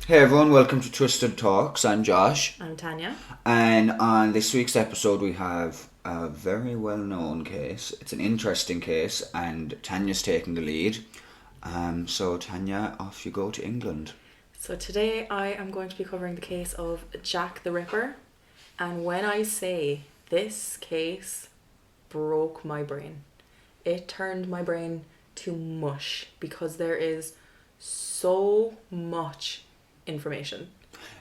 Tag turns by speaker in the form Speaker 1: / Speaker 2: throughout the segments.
Speaker 1: Hey everyone, welcome to Twisted Talks. I'm Josh.
Speaker 2: I'm Tanya.
Speaker 1: And on this week's episode we have a very well known case. It's an interesting case and Tanya's taking the lead. So Tanya, off you go to England.
Speaker 2: So today I am going to be covering the case of Jack the Ripper. And when I say this case broke my brain, it turned my brain to mush because there is so much information.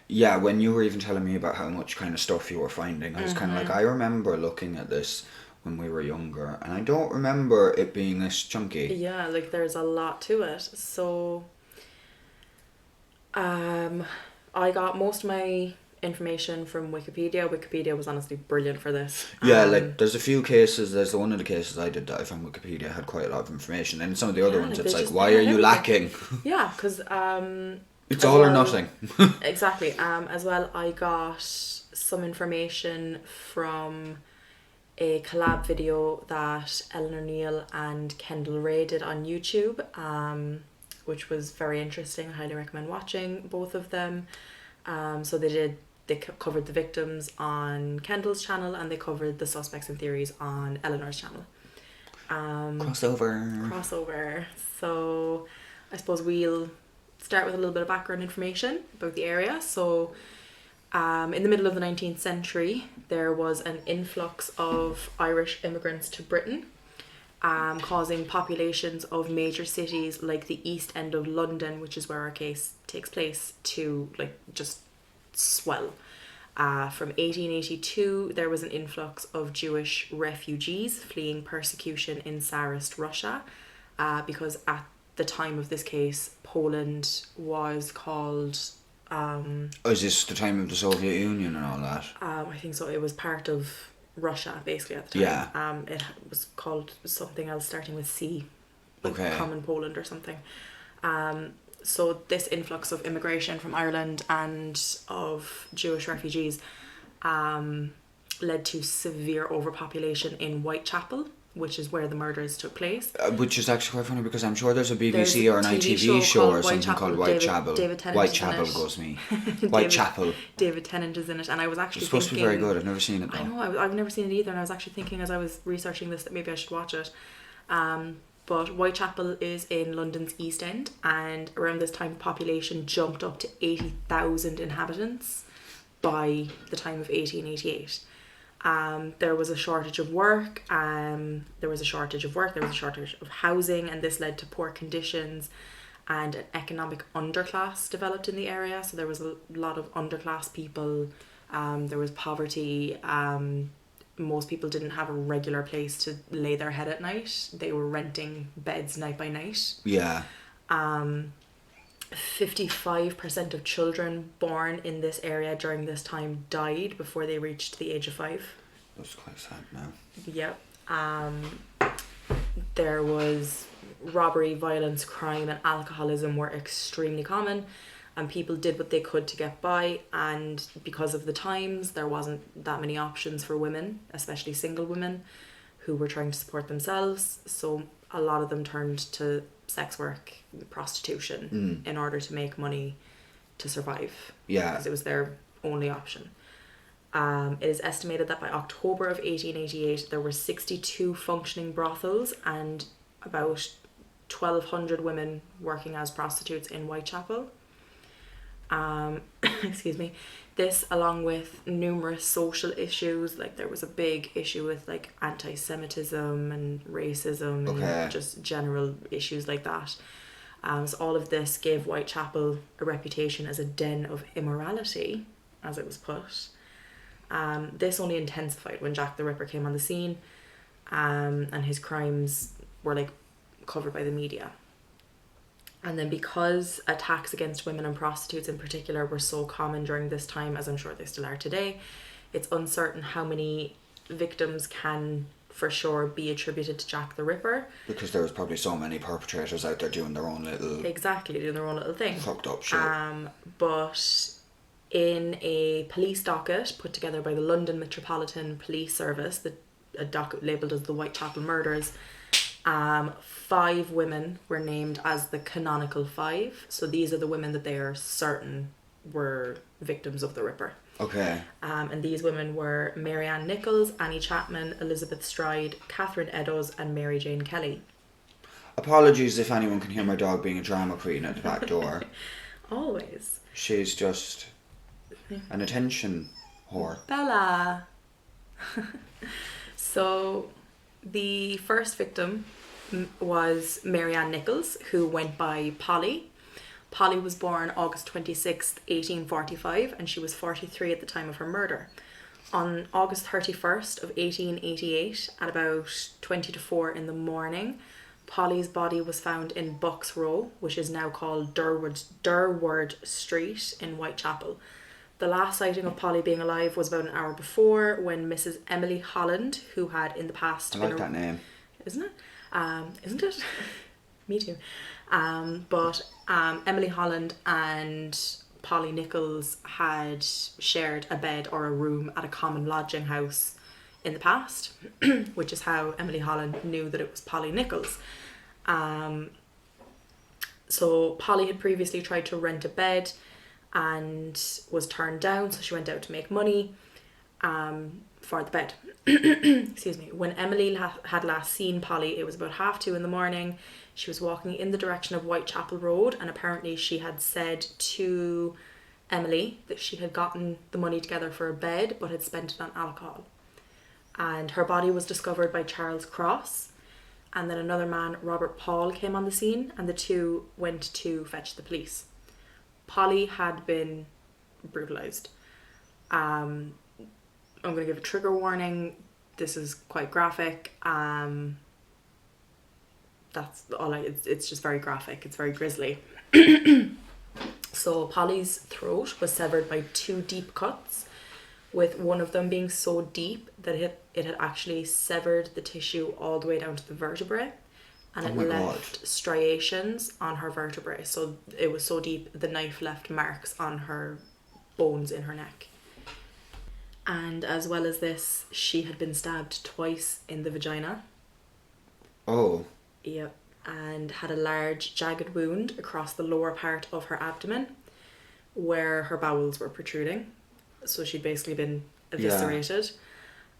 Speaker 1: Yeah, when you were even telling me about how much kind of stuff you were finding, I was kind of like, I remember looking at this when we were younger, and I don't remember it being this chunky.
Speaker 2: Yeah, like there's a lot to it. So, I got most of my information from Wikipedia. Wikipedia was honestly brilliant for this.
Speaker 1: Yeah, like there's a few cases. There's one of the cases I did that I found Wikipedia had quite a lot of information, and some of the other ones it's like, why are you lacking?
Speaker 2: Yeah, because
Speaker 1: it's all or nothing.
Speaker 2: Exactly. As well, I got some information from a collab video that Eleanor, Neale and Kendall Ray did on YouTube, which was very interesting. I highly recommend watching both of them. So they covered the victims on Kendall's channel and they covered the suspects and theories on Eleanor's channel. Crossover. So I suppose we'll start with a little bit of background information about the area. So in the middle of the 19th century, there was an influx of Irish immigrants to Britain, causing populations of major cities like the East End of London, which is where our case takes place, to just swell. From 1882, there was an influx of Jewish refugees fleeing persecution in Tsarist Russia, because at the time of this case, Poland was called...
Speaker 1: is this the time of the Soviet Union and all that?
Speaker 2: I think so. It was part of Russia, basically, at the time. Yeah. It was called something else starting with C, like Common Poland or something. So this influx of immigration from Ireland and of Jewish refugees led to severe overpopulation in Whitechapel, which is where the murders took place.
Speaker 1: Which is actually quite funny because I'm sure there's a BBC or an ITV show or something called Whitechapel.
Speaker 2: David Tennant
Speaker 1: Whitechapel goes me. Whitechapel.
Speaker 2: David Tennant is in it, and I was actually
Speaker 1: supposed to be very good. I've never seen it though.
Speaker 2: I know, I've never seen it either, and I was actually thinking as I was researching this that maybe I should watch it. But Whitechapel is in London's East End, and around this time the population jumped up to 80,000 inhabitants by the time of 1888. There was a shortage of work, there was a shortage of housing, and this led to poor conditions, and an economic underclass developed in the area. So there was a lot of underclass people, there was poverty, most people didn't have a regular place to lay their head at night. They were renting beds night by night.
Speaker 1: Yeah.
Speaker 2: 55% of children born in this area during this time died before they reached the age of 5.
Speaker 1: That's quite sad now.
Speaker 2: Yep. There was robbery, violence, crime and alcoholism were extremely common, and people did what they could to get by, and because of the times there wasn't that many options for women, especially single women who were trying to support themselves, so a lot of them turned to sex work, prostitution, in order to make money to survive.
Speaker 1: Yeah.
Speaker 2: Because it was their only option. It is estimated that by October of 1888 there were 62 functioning brothels and about 1,200 women working as prostitutes in Whitechapel. Excuse me. This, along with numerous social issues, like there was a big issue with like anti-Semitism and racism and just general issues like that. So all of this gave Whitechapel a reputation as a den of immorality, as it was put. This only intensified when Jack the Ripper came on the scene, and his crimes were like covered by the media. And then because attacks against women and prostitutes in particular were so common during this time, as I'm sure they still are today, it's uncertain how many victims can for sure be attributed to Jack the Ripper.
Speaker 1: Because there was probably so many perpetrators out there doing their own little...
Speaker 2: Exactly, doing their own little thing.
Speaker 1: Fucked up shit.
Speaker 2: But in a police docket put together by the London Metropolitan Police Service, a docket labelled as the Whitechapel Murders, 5 women were named as the canonical 5. So these are the women that they are certain were victims of the Ripper.
Speaker 1: Okay.
Speaker 2: And these women were Marianne Nichols, Annie Chapman, Elizabeth Stride, Catherine Eddowes, and Mary Jane Kelly.
Speaker 1: Apologies if anyone can hear my dog being a drama queen at the back door.
Speaker 2: Always.
Speaker 1: She's just an attention whore.
Speaker 2: Bella! So, the first victim was Marianne Nichols, who went by Polly. Polly was born August 26th, 1845, and she was 43 at the time of her murder. On August 31st of 1888, at about 20 to 4 in the morning, Polly's body was found in Bucks Row, which is now called Durward Street in Whitechapel. The last sighting of Polly being alive was about an hour before, when Mrs. Emily Holland, who had in the past...
Speaker 1: I like that name.
Speaker 2: Isn't it? Isn't it? Me too. But Emily Holland and Polly Nichols had shared a bed or a room at a common lodging house in the past, which is how Emily Holland knew that it was Polly Nichols. So Polly had previously tried to rent a bed and was turned down, so she went out to make money for the bed. Excuse me. When Emily had last seen Polly, it was about 2:30 in the morning. She was walking in the direction of Whitechapel Road, and apparently she had said to Emily that she had gotten the money together for a bed but had spent it on alcohol. And her body was discovered by Charles Cross, and then another man, Robert Paul, came on the scene, and the two went to fetch the police. Polly had been brutalised. I'm going to give a trigger warning. This is quite graphic. That's all. It's just very graphic. It's very grisly. So Polly's throat was severed by 2 deep cuts, with one of them being so deep that it had actually severed the tissue all the way down to the vertebrae, and it left striations on her vertebrae. So it was so deep the knife left marks on her bones in her neck. And as well as this, she had been stabbed twice in the vagina.
Speaker 1: Oh.
Speaker 2: Yep. And had a large jagged wound across the lower part of her abdomen where her bowels were protruding. So she'd basically been eviscerated.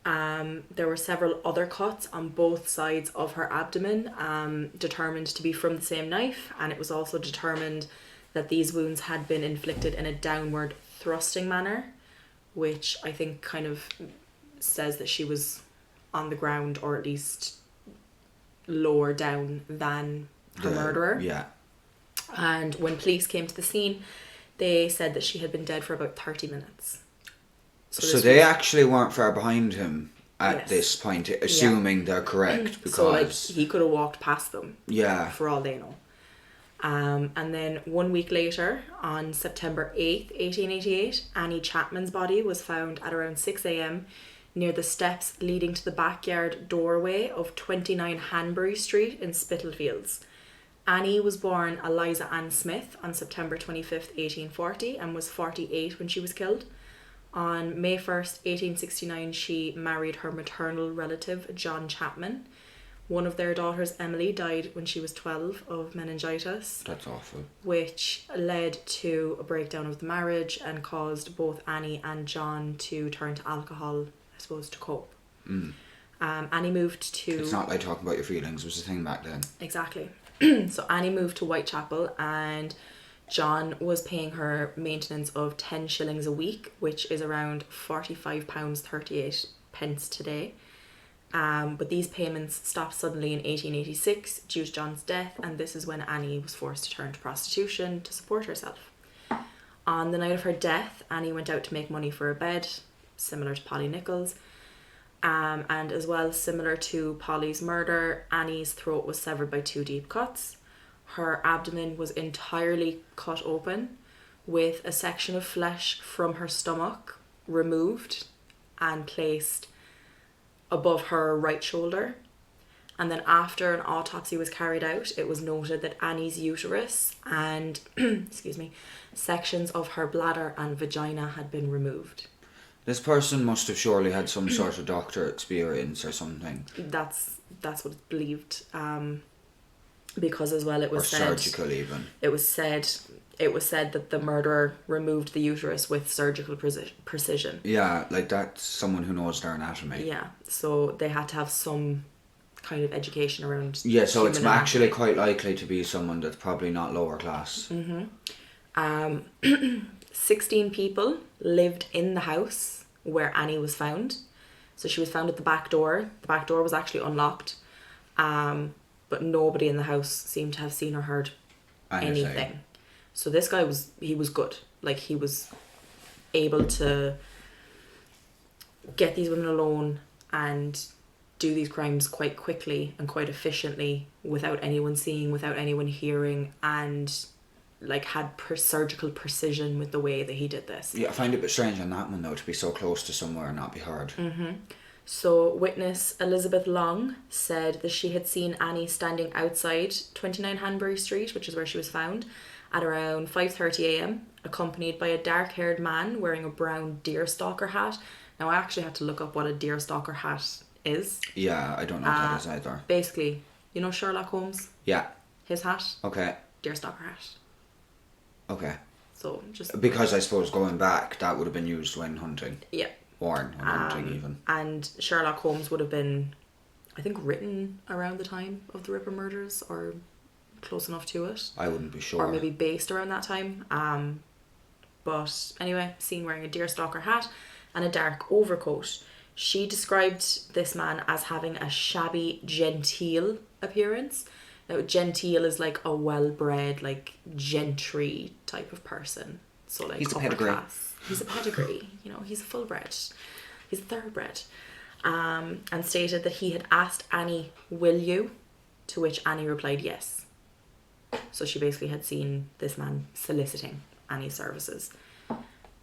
Speaker 2: Yeah. There were several other cuts on both sides of her abdomen, determined to be from the same knife, and it was also determined that these wounds had been inflicted in a downward thrusting manner, which I think kind of says that she was on the ground, or at least lower down than her murderer.
Speaker 1: Yeah.
Speaker 2: And when police came to the scene, they said that she had been dead for about 30 minutes.
Speaker 1: So they actually weren't far behind him at this point, assuming they're correct, because...
Speaker 2: So, like, he could have walked past them.
Speaker 1: Yeah.
Speaker 2: For all they know. And then 1 week later, on September 8th, 1888, Annie Chapman's body was found at around 6 a.m. near the steps leading to the backyard doorway of 29 Hanbury Street in Spitalfields. Annie was born Eliza Ann Smith on September 25th, 1840, and was 48 when she was killed. On May 1st, 1869, she married her maternal relative, John Chapman. One of their daughters, Emily, died when she was 12 of meningitis.
Speaker 1: That's awful.
Speaker 2: Which led to a breakdown of the marriage and caused both Annie and John to turn to alcohol, I suppose, to cope. Annie moved to...
Speaker 1: It's not like talking about your feelings was the thing back then.
Speaker 2: Exactly. So Annie moved to Whitechapel, and John was paying her maintenance of 10 shillings a week, which is around £45.38 today. But these payments stopped suddenly in 1886 due to John's death, and this is when Annie was forced to turn to prostitution to support herself. On the night of her death, Annie went out to make money for a bed, similar to Polly Nichols. And as well, similar to Polly's murder, Annie's throat was severed by 2 deep cuts. Her abdomen was entirely cut open, with a section of flesh from her stomach removed and placed above her right shoulder. And then after an autopsy was carried out, it was noted that Annie's uterus and sections of her bladder and vagina had been removed.
Speaker 1: This person must have surely had some sort of doctor experience or something.
Speaker 2: That's what it's believed. Because as well it was said...
Speaker 1: Or surgical even.
Speaker 2: It was said it was said that the murderer removed the uterus with surgical precision.
Speaker 1: Yeah, like that's someone who knows their anatomy.
Speaker 2: Yeah, so they had to have some kind of education around.
Speaker 1: Yeah, so
Speaker 2: human
Speaker 1: it's
Speaker 2: anatomy.
Speaker 1: actually quite likely to be someone that's probably not lower class.
Speaker 2: 16 people lived in the house where Annie was found. So she was found at the back door. The back door was actually unlocked. But nobody in the house seemed to have seen or heard anything. So this guy was good. Like, he was able to get these women alone and do these crimes quite quickly and quite efficiently without anyone seeing, without anyone hearing, and like had surgical precision with the way that he did this.
Speaker 1: Yeah, I find it a bit strange on that one though, to be so close to somewhere and not be heard.
Speaker 2: So witness Elizabeth Long said that she had seen Annie standing outside 29 Hanbury Street, which is where she was found, at around 5:30 a.m, accompanied by a dark-haired man wearing a brown deerstalker hat. Now, I actually had to look up what a deerstalker hat is.
Speaker 1: Yeah, I don't know what that is either.
Speaker 2: Basically, you know Sherlock Holmes?
Speaker 1: Yeah.
Speaker 2: His hat?
Speaker 1: Okay.
Speaker 2: Deerstalker hat.
Speaker 1: Okay.
Speaker 2: So just...
Speaker 1: Because I suppose going back, that would have been used when hunting.
Speaker 2: Yeah.
Speaker 1: Worn when hunting even.
Speaker 2: And Sherlock Holmes would have been, I think, written around the time of the Ripper murders, or close enough to it.
Speaker 1: I wouldn't be sure.
Speaker 2: Or maybe based around that time. But anyway, seen wearing a deerstalker hat and a dark overcoat. She described this man as having a shabby, genteel appearance. Now, genteel is like a well-bred, like, gentry type of person. So, like,
Speaker 1: he's a
Speaker 2: upper
Speaker 1: pedigree.
Speaker 2: class. He's a pedigree. You know, he's a full-bred. He's a thoroughbred. And stated that he had asked Annie, "Will you?" To which Annie replied, "Yes." So she basically had seen this man soliciting Annie's services.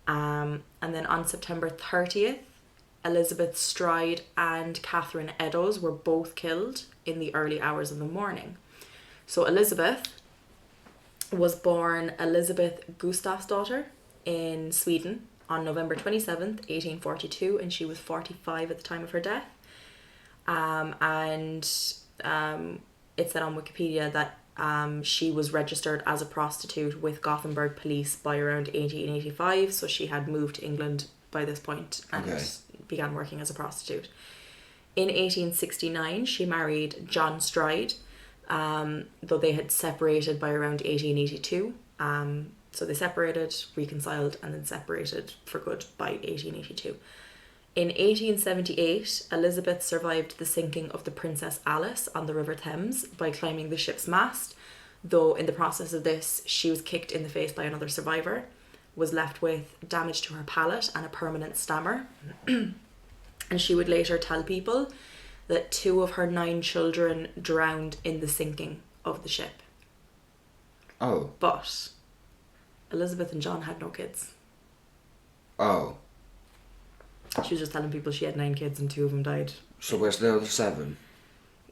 Speaker 2: And then on September 30th, Elizabeth Stride and Catherine Eddowes were both killed in the early hours of the morning. So Elizabeth was born Elizabeth Gustafsdotter in Sweden on November 27th, 1842, and she was 45 at the time of her death. It said on Wikipedia that she was registered as a prostitute with Gothenburg police by around 1885, so she had moved to England by this point and began working as a prostitute. In 1869, she married John Stride, though they had separated by around 1882. So they separated, reconciled, and then separated for good by 1882. In 1878, Elizabeth survived the sinking of the Princess Alice on the River Thames by climbing the ship's mast, though in the process of this, she was kicked in the face by another survivor, was left with damage to her palate and a permanent stammer. And she would later tell people that 2 of her 9 children drowned in the sinking of the ship.
Speaker 1: Oh.
Speaker 2: But Elizabeth and John had no kids.
Speaker 1: Oh.
Speaker 2: She was just telling people she had 9 kids and 2 of them died.
Speaker 1: So where's the other 7?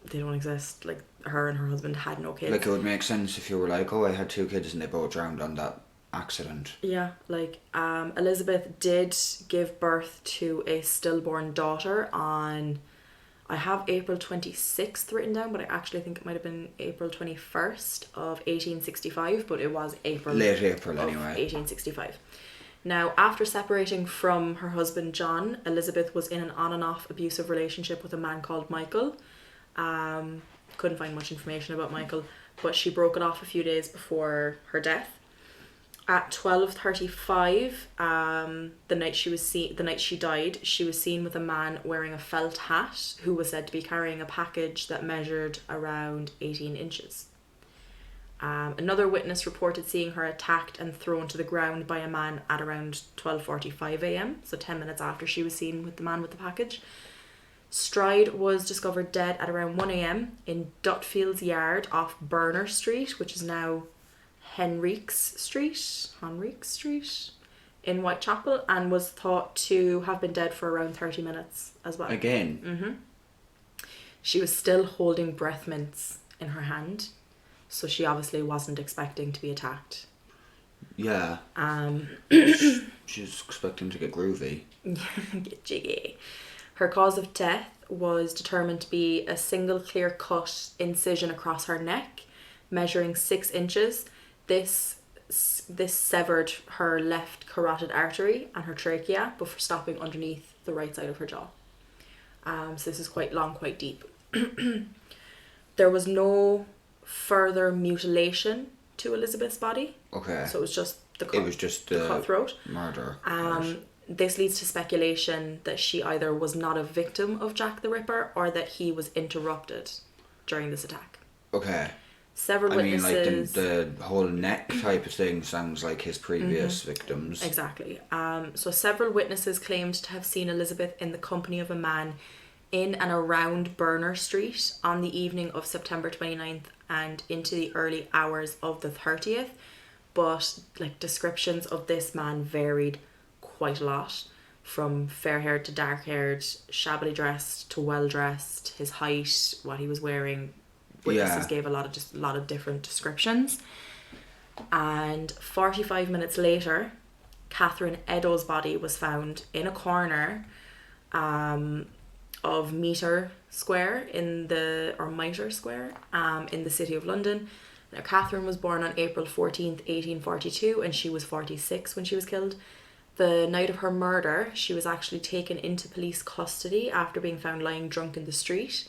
Speaker 2: They don't exist. Like, her and her husband had no kids.
Speaker 1: Like, it would make sense if you were like, oh, I had 2 kids and they both drowned on that accident.
Speaker 2: Yeah, like, Elizabeth did give birth to a stillborn daughter on... I have April 26th written down, but I actually think it might have been April 21st of 1865, but it was April...
Speaker 1: Late April,
Speaker 2: of
Speaker 1: anyway.
Speaker 2: 1865. Now, after separating from her husband John, Elizabeth was in an on and off abusive relationship with a man called Michael. Couldn't find much information about Michael, but she broke it off a few days before her death. At 12:35, the night she died, she was seen with a man wearing a felt hat who was said to be carrying a package that measured around 18 inches. Another witness reported seeing her attacked and thrown to the ground by a man at around 12:45 a.m, so 10 minutes after she was seen with the man with the package. Stride was discovered dead at around 1 a.m. in Dutfield's Yard off Burner Street, which is now Henriques Street in Whitechapel, and was thought to have been dead for around 30 minutes as well.
Speaker 1: Again?
Speaker 2: Mm-hmm. She was still holding breath mints in her hand, so she obviously wasn't expecting to be attacked.
Speaker 1: Yeah. She's expecting to get groovy.
Speaker 2: Get jiggy. Her cause of death was determined to be a single clear-cut incision across her neck, measuring 6 inches. This this severed her left carotid artery and her trachea before stopping underneath the right side of her jaw. So this is quite long, quite deep. There was no further mutilation to Elizabeth's body.
Speaker 1: Okay.
Speaker 2: So it was just the
Speaker 1: cutthroat murder.
Speaker 2: This leads to speculation that she either was not a victim of Jack the Ripper or that he was interrupted during this attack.
Speaker 1: Okay.
Speaker 2: Several witnesses...
Speaker 1: the whole neck type of thing sounds like his previous victims.
Speaker 2: Exactly. So several witnesses claimed to have seen Elizabeth in the company of a man in and around Burner Street on the evening of September 29th and into the early hours of the 30th. But like descriptions of this man varied quite a lot, from fair-haired to dark-haired, shabbily dressed to well-dressed, his height, what he was wearing. Witnesses gave a lot of different descriptions. And 45 minutes later, Catherine Eddowes' body was found in a corner of Mitre Square in the city of London. Now, Catherine was born on April 14th, 1842, and she was 46 when she was killed. The night of her murder, she was actually taken into police custody after being found lying drunk in the street,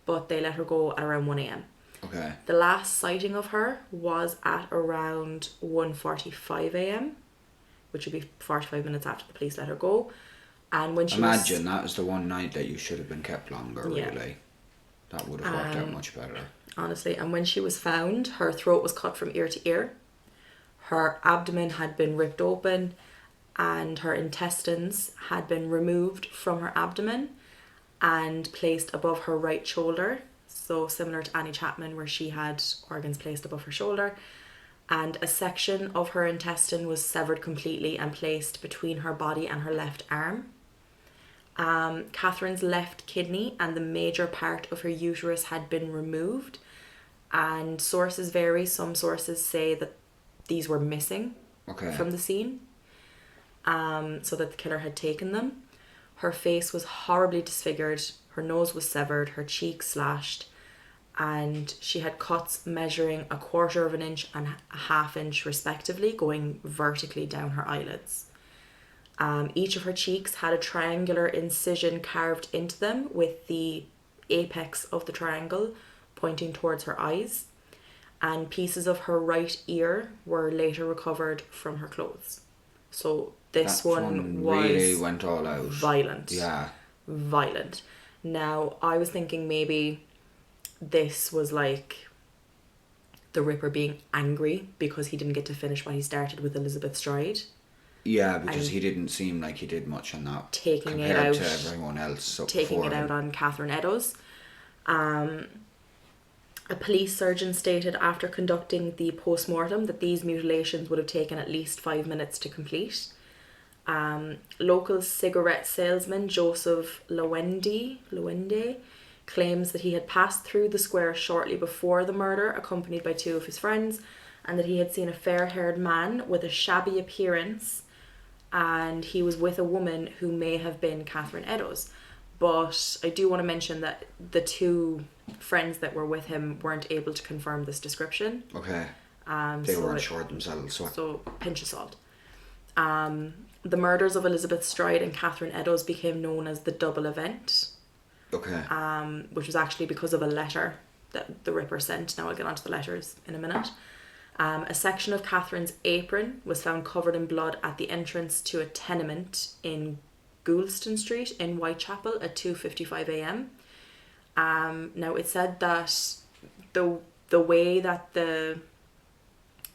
Speaker 2: but they let her go at around 1 a.m.
Speaker 1: Okay.
Speaker 2: The last sighting of her was at around 1:45 a.m, which would be 45 minutes after the police let her go. And when she
Speaker 1: that was the one night that you should have been kept longer, really. That would have worked out much better.
Speaker 2: Honestly, and when she was found, her throat was cut from ear to ear. Her abdomen had been ripped open and her intestines had been removed from her abdomen and placed above her right shoulder. So similar to Annie Chapman, where she had organs placed above her shoulder. And a section of her intestine was severed completely and placed between her body and her left arm. Catherine's left kidney and the major part of her uterus had been removed, and sources vary. Some sources say that these were missing from the scene, so that the killer had taken them. Her face was horribly disfigured, her nose was severed, her cheeks slashed, and she had cuts measuring 1/4 of an inch and 1/2 inch respectively, going vertically down her eyelids. Each of her cheeks had a triangular incision carved into them, with the apex of the triangle pointing towards her eyes, and pieces of her right ear were later recovered from her clothes. So this one
Speaker 1: really went all out.
Speaker 2: Violent.
Speaker 1: Yeah.
Speaker 2: Violent. Now, I was thinking maybe this was like the Ripper being angry because he didn't get to finish what he started with Elizabeth Stride.
Speaker 1: Yeah, because he didn't seem like he did much on that.
Speaker 2: Taking it out
Speaker 1: to everyone else.
Speaker 2: Taking it out on Catherine Eddowes. A police surgeon stated after conducting the post-mortem that these mutilations would have taken at least 5 minutes to complete. Local cigarette salesman Joseph Lewende claims that he had passed through the square shortly before the murder, accompanied by 2 of his friends, and that he had seen a fair-haired man with a shabby appearance, and he was with a woman who may have been Catherine Eddowes. But I do want to mention that the 2 friends that were with him weren't able to confirm this description.
Speaker 1: Okay. They weren't sure themselves.
Speaker 2: So pinch of salt. The murders of Elizabeth Stride and Catherine Eddowes became known as the double event.
Speaker 1: Okay.
Speaker 2: Which was actually because of a letter that the Ripper sent. Now I'll get onto the letters in a minute. A section of Catherine's apron was found covered in blood at the entrance to a tenement in Goulston Street in Whitechapel at 2:55 a.m. Now it said that the way that the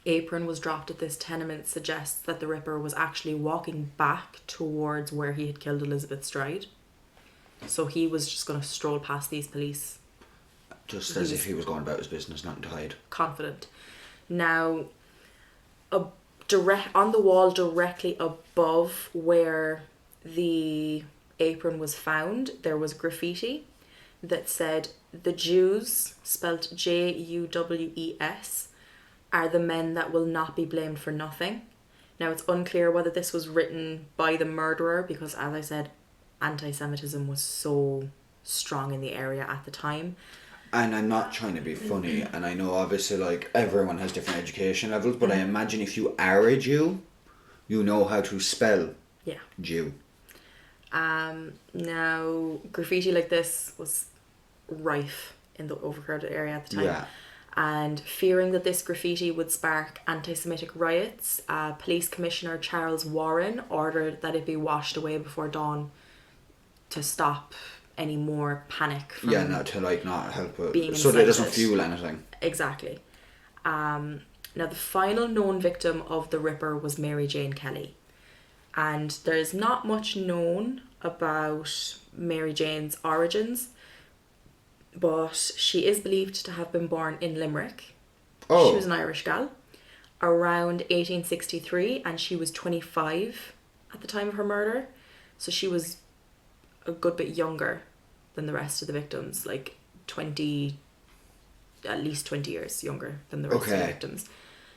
Speaker 2: apron was dropped at this tenement suggests that the Ripper was actually walking back towards where he had killed Elizabeth Stride. So he was just going to stroll past these police.
Speaker 1: Just as if he was going about his business, nothing to hide.
Speaker 2: Confident. Now, on the wall directly above where the apron was found, there was graffiti that said, "The Jews," spelt Juwes, "are the men that will not be blamed for nothing." Now, it's unclear whether this was written by the murderer because, as I said, anti-Semitism was so strong in the area at the time.
Speaker 1: And I'm not trying to be funny, and I know obviously like everyone has different education levels, but I imagine if you are a Jew, you know how to spell Jew.
Speaker 2: Now, graffiti like this was rife in the overcrowded area at the time.
Speaker 1: Yeah.
Speaker 2: And fearing that this graffiti would spark anti-Semitic riots, Police Commissioner Charles Warren ordered that it be washed away before dawn to stop any more panic from
Speaker 1: not help it,
Speaker 2: being
Speaker 1: so that it doesn't
Speaker 2: incited.
Speaker 1: fuel anything.
Speaker 2: Exactly. Now, the final known victim of the Ripper was Mary Jane Kelly. And there's not much known about Mary Jane's origins, but she is believed to have been born in Limerick.
Speaker 1: Oh.
Speaker 2: She was an Irish gal around 1863, and she was 25 at the time of her murder. So she was a good bit younger than the rest of the victims, like at least 20 years younger than the rest of the victims.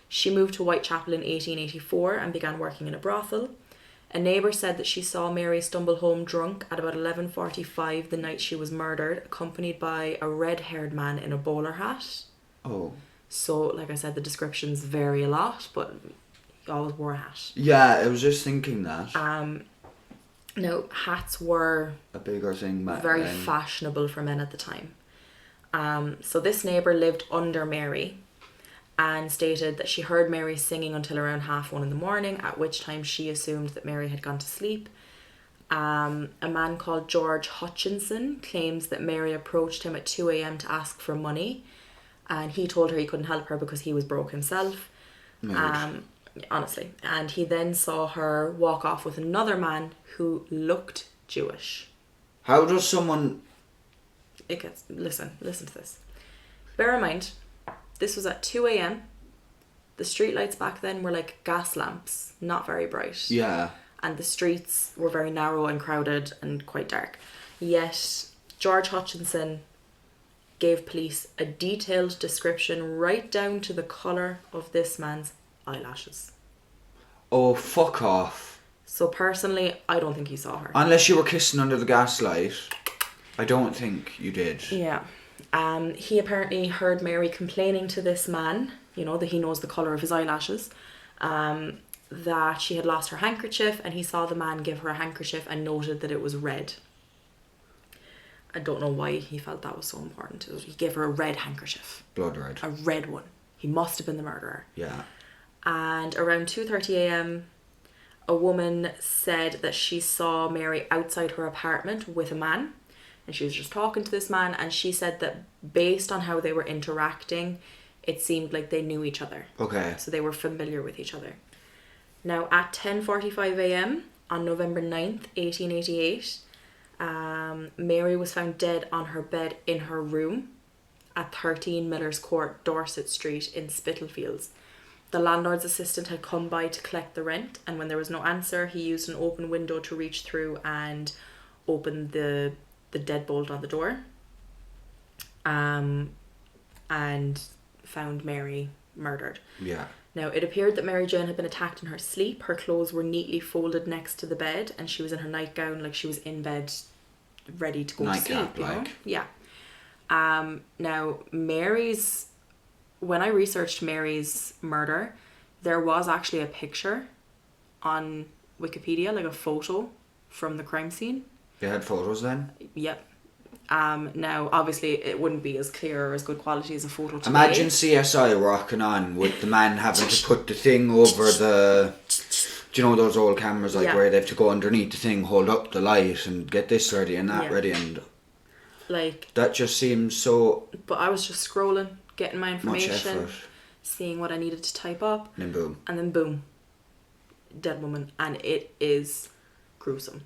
Speaker 2: She moved to Whitechapel in 1884 and began working in a brothel. A neighbour said that she saw Mary stumble home drunk at about 11:45 the night she was murdered, accompanied by a red-haired man in a bowler hat.
Speaker 1: Oh.
Speaker 2: So, like I said, the descriptions vary a lot, but he always wore a hat.
Speaker 1: Yeah, I was just thinking that.
Speaker 2: Now, hats were
Speaker 1: a bigger thing
Speaker 2: very fashionable for men at the time. So this neighbour lived under Mary and stated that she heard Mary singing until around 1:30 in the morning, at which time she assumed that Mary had gone to sleep. A man called George Hutchinson claims that Mary approached him at 2 a.m. to ask for money, and he told her he couldn't help her because he was broke himself. Honestly. And he then saw her walk off with another man who looked Jewish.
Speaker 1: How does someone...
Speaker 2: Listen to this. Bear in mind, this was at 2 a.m. The streetlights back then were like gas lamps, not very bright.
Speaker 1: Yeah.
Speaker 2: And the streets were very narrow and crowded and quite dark. Yet, George Hutchinson gave police a detailed description right down to the colour of this man's eyelashes.
Speaker 1: Oh, fuck off.
Speaker 2: So personally, I don't think he saw her.
Speaker 1: Unless you were kissing under the gaslight, I don't think you did.
Speaker 2: Yeah. He apparently heard Mary complaining to this man, that he knows the colour of his eyelashes, that she had lost her handkerchief, and he saw the man give her a handkerchief and noted that it was red. I don't know why he felt that was so important. He gave her a red handkerchief.
Speaker 1: Blood red.
Speaker 2: A red one. He must have been the murderer.
Speaker 1: Yeah.
Speaker 2: And around 2:30 a.m, a woman said that she saw Mary outside her apartment with a man, and she was just talking to this man, and she said that based on how they were interacting, it seemed like they knew each other.
Speaker 1: Okay.
Speaker 2: So they were familiar with each other. Now, at 10:45 a.m. on November 9th, 1888, Mary was found dead on her bed in her room at 13 Miller's Court, Dorset Street in Spitalfields. The landlord's assistant had come by to collect the rent, and when there was no answer, he used an open window to reach through and open the deadbolt on the door, and found Mary murdered.
Speaker 1: Yeah.
Speaker 2: Now, it appeared that Mary Jane had been attacked in her sleep. Her clothes were neatly folded next to the bed, and she was in her nightgown, like she was in bed, ready to go to sleep.
Speaker 1: Like.
Speaker 2: Yeah. Now, when I researched Mary's murder, there was actually a picture on Wikipedia, like a photo from the crime scene.
Speaker 1: You had photos then?
Speaker 2: Yep. Now, obviously, it wouldn't be as clear or as good quality as a photo today.
Speaker 1: Imagine CSI rocking on with the man having to put the thing over the... Do you know those old cameras where they have to go underneath the thing, hold up the light and get this ready and that ready, and... That just seems so...
Speaker 2: But I was just scrolling, getting my information,
Speaker 1: much effort.
Speaker 2: Seeing what I needed to type up.
Speaker 1: And then boom.
Speaker 2: Dead woman. And it is gruesome.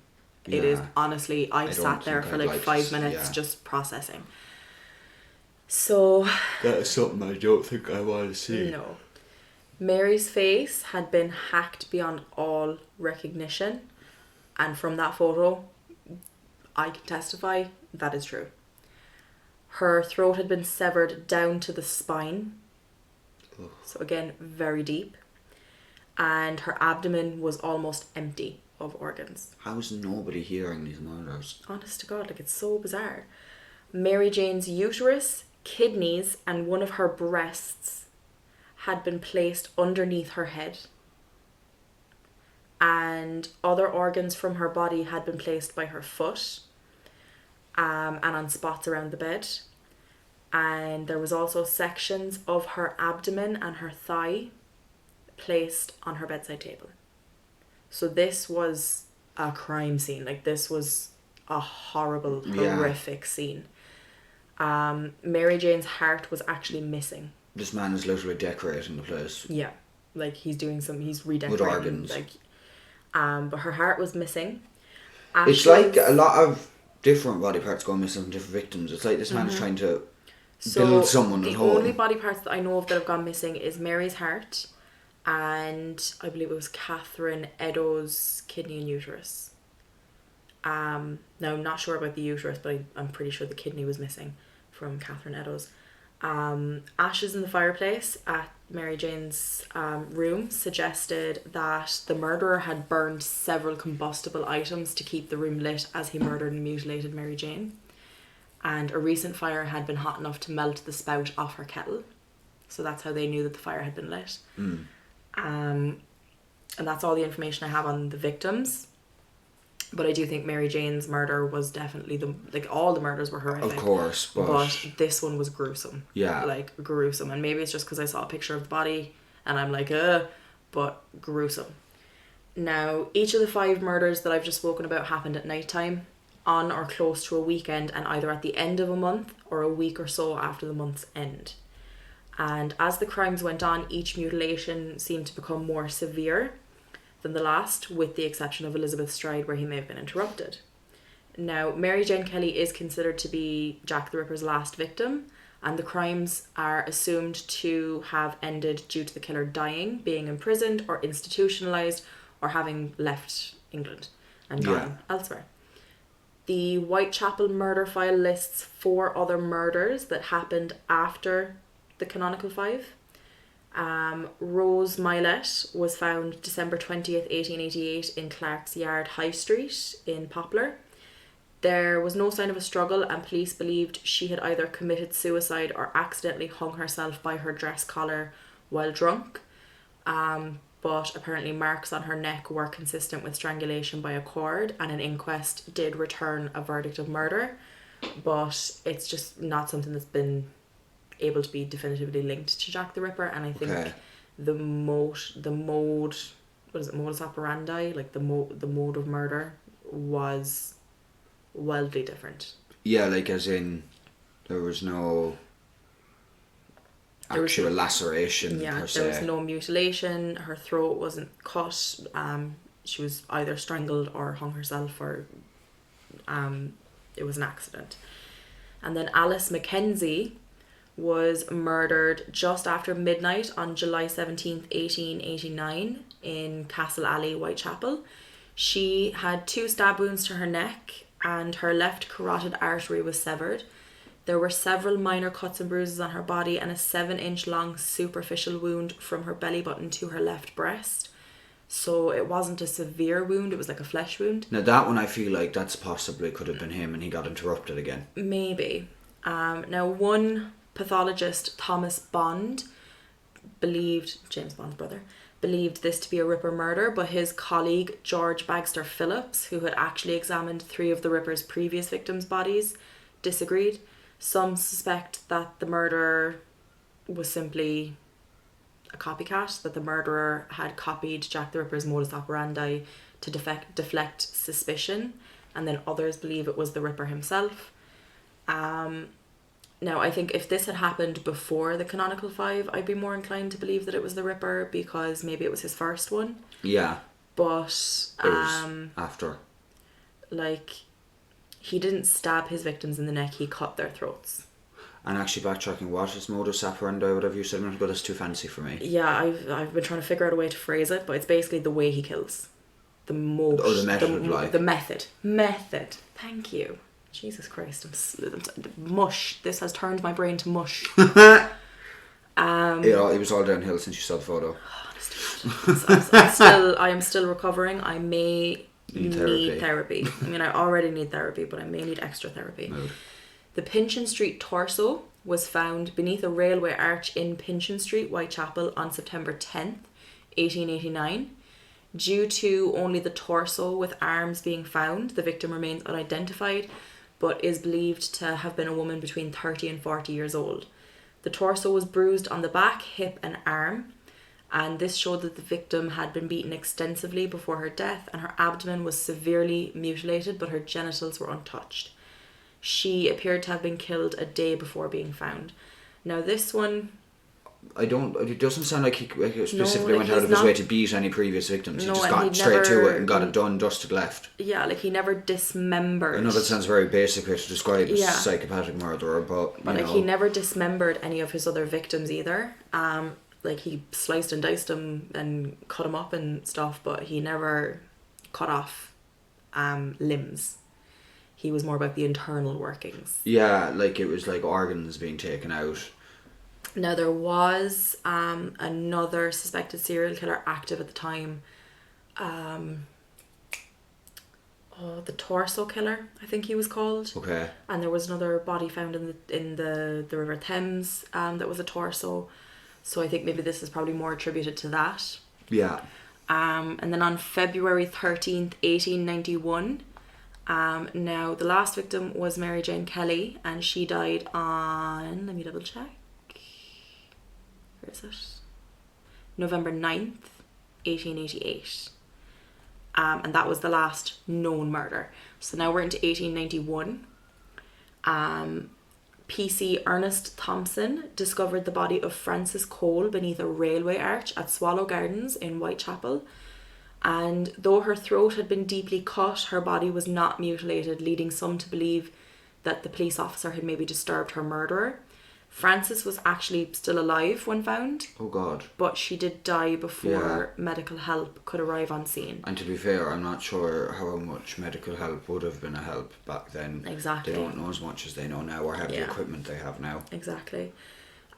Speaker 2: Yeah. It is, honestly, I sat there for 5 minutes just processing. So...
Speaker 1: That is something I don't think I want to see.
Speaker 2: No. Mary's face had been hacked beyond all recognition. And from that photo, I can testify that is true. Her throat had been severed down to the spine. Ugh. So again, very deep. And her abdomen was almost empty of organs.
Speaker 1: How is nobody hearing these murders?
Speaker 2: Honest to God, it's so bizarre. Mary Jane's uterus kidneys and one of her breasts had been placed underneath her head. And other organs from her body had been placed by her foot and on spots around the bed. And there was also sections of her abdomen and her thigh placed on her bedside table. So this was a crime scene. Like, this was a horrible, horrific scene. Mary Jane's heart was actually missing.
Speaker 1: This man is literally decorating the place.
Speaker 2: Yeah. Like, he's redecorating.
Speaker 1: With organs.
Speaker 2: Like, but her heart was missing.
Speaker 1: It's like a lot of different body parts going missing from different victims. It's like this man is trying to build someone at home.
Speaker 2: The only body parts that I know of that have gone missing is Mary's heart, and I believe it was Catherine Eddowes' kidney and uterus. Now I'm not sure about the uterus, but I'm pretty sure the kidney was missing from Catherine Eddowes. Ashes in the fireplace at Mary Jane's room suggested that the murderer had burned several combustible items to keep the room lit as he murdered and mutilated Mary Jane. And a recent fire had been hot enough to melt the spout off her kettle. So that's how they knew that the fire had been lit. And that's all the information I have on the victims. But I do think Mary Jane's murder was definitely all the murders were horrific.
Speaker 1: Of course,
Speaker 2: but this one was gruesome.
Speaker 1: Yeah.
Speaker 2: Like, gruesome. And maybe it's just because I saw a picture of the body and I'm like, but gruesome. Now, each of the 5 murders that I've just spoken about happened at night time, on or close to a weekend, and either at the end of a month or a week or so after the month's end. And as the crimes went on, each mutilation seemed to become more severe than the last, with the exception of Elizabeth's stride, where he may have been interrupted. Now, Mary Jane Kelly is considered to be Jack the Ripper's last victim, and the crimes are assumed to have ended due to the killer dying, being imprisoned or institutionalised, or having left England and gone elsewhere. The Whitechapel murder file lists 4 other murders that happened after the canonical 5. Rose Milet was found December 20th, 1888 in Clark's Yard High Street in Poplar. There was no sign of a struggle, and police believed she had either committed suicide or accidentally hung herself by her dress collar while drunk. But apparently marks on her neck were consistent with strangulation by a cord, and an inquest did return a verdict of murder. But it's just not something that's been able to be definitively linked to Jack the Ripper, and I think the mode, what is it, modus operandi, like the mode of murder was wildly different.
Speaker 1: Yeah, like as in there was no actual laceration per se.
Speaker 2: There was no mutilation, her throat wasn't cut, she was either strangled or hung herself, or it was an accident. And then Alice Mckenzie was murdered just after midnight on July 17th, 1889 in Castle Alley, Whitechapel. She had 2 stab wounds to her neck and her left carotid artery was severed. There were several minor cuts and bruises on her body and a 7-inch long superficial wound from her belly button to her left breast. So it wasn't a severe wound, it was like a flesh wound.
Speaker 1: Now that one I feel like that's possibly could have been him and he got interrupted again.
Speaker 2: Maybe. Now one pathologist, Thomas Bond, James Bond's brother, believed this to be a Ripper murder, but his colleague George Bagster Phillips, who had actually examined 3 of the Ripper's previous victims' bodies, disagreed. Some suspect that the murder was simply a copycat, that the murderer had copied Jack the Ripper's modus operandi to deflect suspicion, and then others believe it was the Ripper himself. Now, I think if this had happened before the canonical 5, I'd be more inclined to believe that it was the Ripper, because maybe it was his first one. Yeah. But
Speaker 1: it was after.
Speaker 2: Like, he didn't stab his victims in the neck, he cut their throats.
Speaker 1: And actually backtracking, what is modus operandi, whatever you said a minute ago, that's too fancy for me.
Speaker 2: Yeah, I've been trying to figure out a way to phrase it, but it's basically the way he kills. The method. The method. Thank you. Jesus Christ, mush. This has turned my brain to mush.
Speaker 1: It was all downhill since you saw the photo.
Speaker 2: I am still recovering. I may need therapy. I mean, I already need therapy, but I may need extra therapy.
Speaker 1: Mood.
Speaker 2: The Pinchin Street torso was found beneath a railway arch in Pinchin Street, Whitechapel, on September 10th, 1889. Due to only the torso with arms being found, the victim remains unidentified, but is believed to have been a woman between 30 and 40 years old. The torso was bruised on the back, hip and arm, and this showed that the victim had been beaten extensively before her death, and her abdomen was severely mutilated, but her genitals were untouched. She appeared to have been killed a day before being found. Now this one...
Speaker 1: It doesn't sound like he specifically went out of his way to beat any previous victims.
Speaker 2: No,
Speaker 1: he just got straight to it and got it done, dusted, left.
Speaker 2: Yeah, like he never dismembered.
Speaker 1: I know that sounds very basic way to describe a psychopathic murderer, but
Speaker 2: he never dismembered any of his other victims either. Like he sliced and diced them and cut them up and stuff, but he never cut off limbs. He was more about the internal workings.
Speaker 1: Yeah, like it was like organs being taken out.
Speaker 2: Now, there was another suspected serial killer active at the time. The Torso Killer, I think he was called.
Speaker 1: Okay.
Speaker 2: And there was another body found in the River Thames that was a torso. So I think maybe this is probably more attributed to that.
Speaker 1: Yeah.
Speaker 2: And then on February 13th, 1891, now the last victim was Mary Jane Kelly, and she died on, let me double check. Where is it? November 9th, 1888. And that was the last known murder. So now we're into 1891. PC Ernest Thompson discovered the body of Frances Cole beneath a railway arch at Swallow Gardens in Whitechapel. And though her throat had been deeply cut, her body was not mutilated, leading some to believe that the police officer had maybe disturbed her murderer. Frances was actually still alive when found.
Speaker 1: Oh God.
Speaker 2: But she did die before medical help could arrive on scene.
Speaker 1: And to be fair, I'm not sure how much medical help would have been a help back then.
Speaker 2: Exactly.
Speaker 1: They don't know as much as they know now or have the equipment they have now.
Speaker 2: Exactly.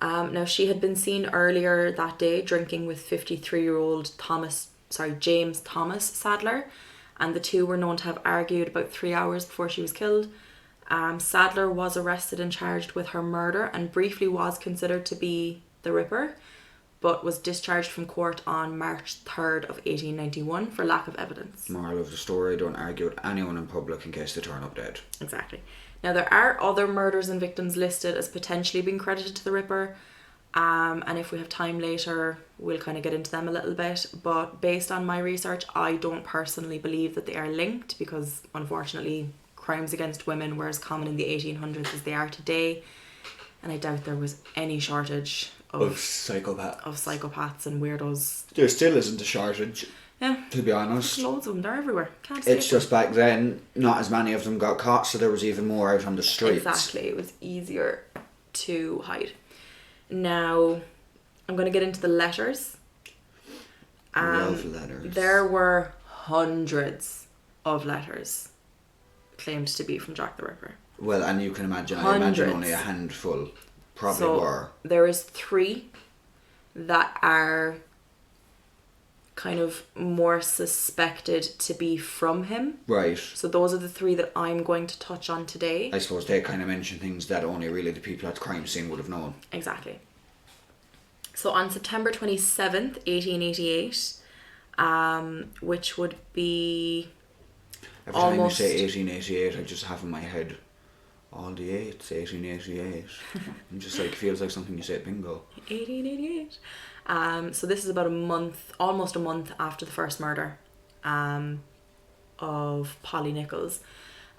Speaker 2: Now, she had been seen earlier that day drinking with 53-year-old James Thomas Sadler, and the two were known to have argued about 3 hours before she was killed. Sadler was arrested and charged with her murder and briefly was considered to be the Ripper, but was discharged from court on March 3rd of 1891 for lack of evidence.
Speaker 1: Moral of the story, don't argue with anyone in public in case they turn up dead.
Speaker 2: Exactly. Now, there are other murders and victims listed as potentially being credited to the Ripper, and if we have time later, we'll kind of get into them a little bit, but based on my research, I don't personally believe that they are linked because, unfortunately, crimes against women were as common in the 1800s as they are today, and I doubt there was any shortage of psychopaths and weirdos.
Speaker 1: There still isn't a shortage.
Speaker 2: Yeah.
Speaker 1: To be honest.
Speaker 2: Loads of them, they're everywhere.
Speaker 1: It's just back then, not as many of them got caught, so there was even more out on the streets.
Speaker 2: Exactly, it was easier to hide. Now, I'm going to get into the letters.
Speaker 1: Love letters.
Speaker 2: There were hundreds of letters claimed to be from Jack the Ripper.
Speaker 1: Well, and you can imagine,
Speaker 2: Hundreds.
Speaker 1: I imagine only a handful probably were.
Speaker 2: There is 3 that are kind of more suspected to be from him.
Speaker 1: Right.
Speaker 2: So those are the 3 that I'm going to touch on today.
Speaker 1: I suppose they kind of mention things that only really the people at the crime scene would have known.
Speaker 2: Exactly. So on September 27th, 1888, which would be...
Speaker 1: Every time you say 1888, I just have in my head all the 8s, 1888. I'm just like, it feels like something you say at bingo.
Speaker 2: 1888. So this is about almost a month after the first murder of Polly Nichols.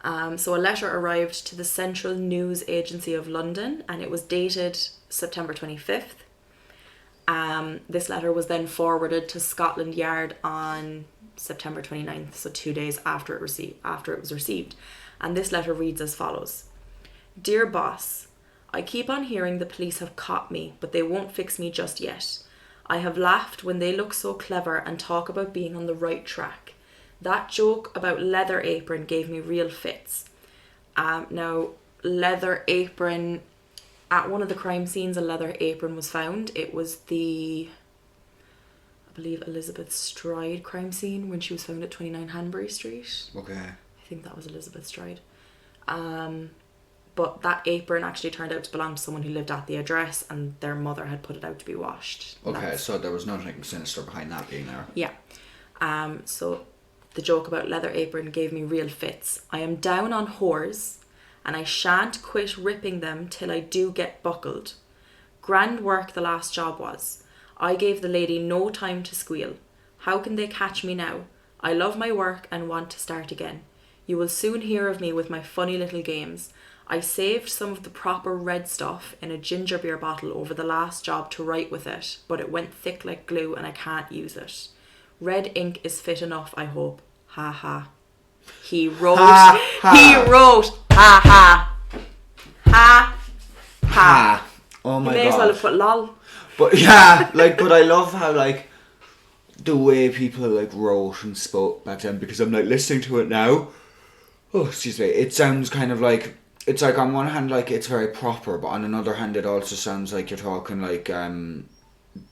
Speaker 2: So a letter arrived to the Central News Agency of London, and it was dated September 25th. This letter was then forwarded to Scotland Yard on September 29th, so 2 days after it was received. And this letter reads as follows. Dear boss, I keep on hearing the police have caught me, but they won't fix me just yet. I have laughed when they look so clever and talk about being on the right track. That joke about Leather Apron gave me real fits. Now, Leather Apron, at one of the crime scenes, a leather apron was found. It was I believe, Elizabeth Stride crime scene when she was found at 29 Hanbury Street.
Speaker 1: Okay.
Speaker 2: I think that was Elizabeth Stride. But that apron actually turned out to belong to someone who lived at the address, and their mother had put it out to be washed.
Speaker 1: Okay, so there was nothing sinister behind that being there.
Speaker 2: Yeah. So the joke about leather apron gave me real fits. I am down on whores, and I shan't quit ripping them till I do get buckled. Grand work the last job was. I gave the lady no time to squeal. How can they catch me now? I love my work and want to start again. You will soon hear of me with my funny little games. I saved some of the proper red stuff in a ginger beer bottle over the last job to write with it, but it went thick like glue and I can't use it. Red ink is fit enough, I hope. Ha ha. He wrote, ha, ha. He wrote, ha ha. Ha ha.
Speaker 1: Oh my god.
Speaker 2: You may as well have put lol.
Speaker 1: But yeah, like, but I love how, like, the way people, like, wrote and spoke back then, because I'm, like, listening to it now. Oh, excuse me. It sounds kind of like, it's like, on one hand, like, it's very proper, but on another hand, it also sounds like you're talking, like,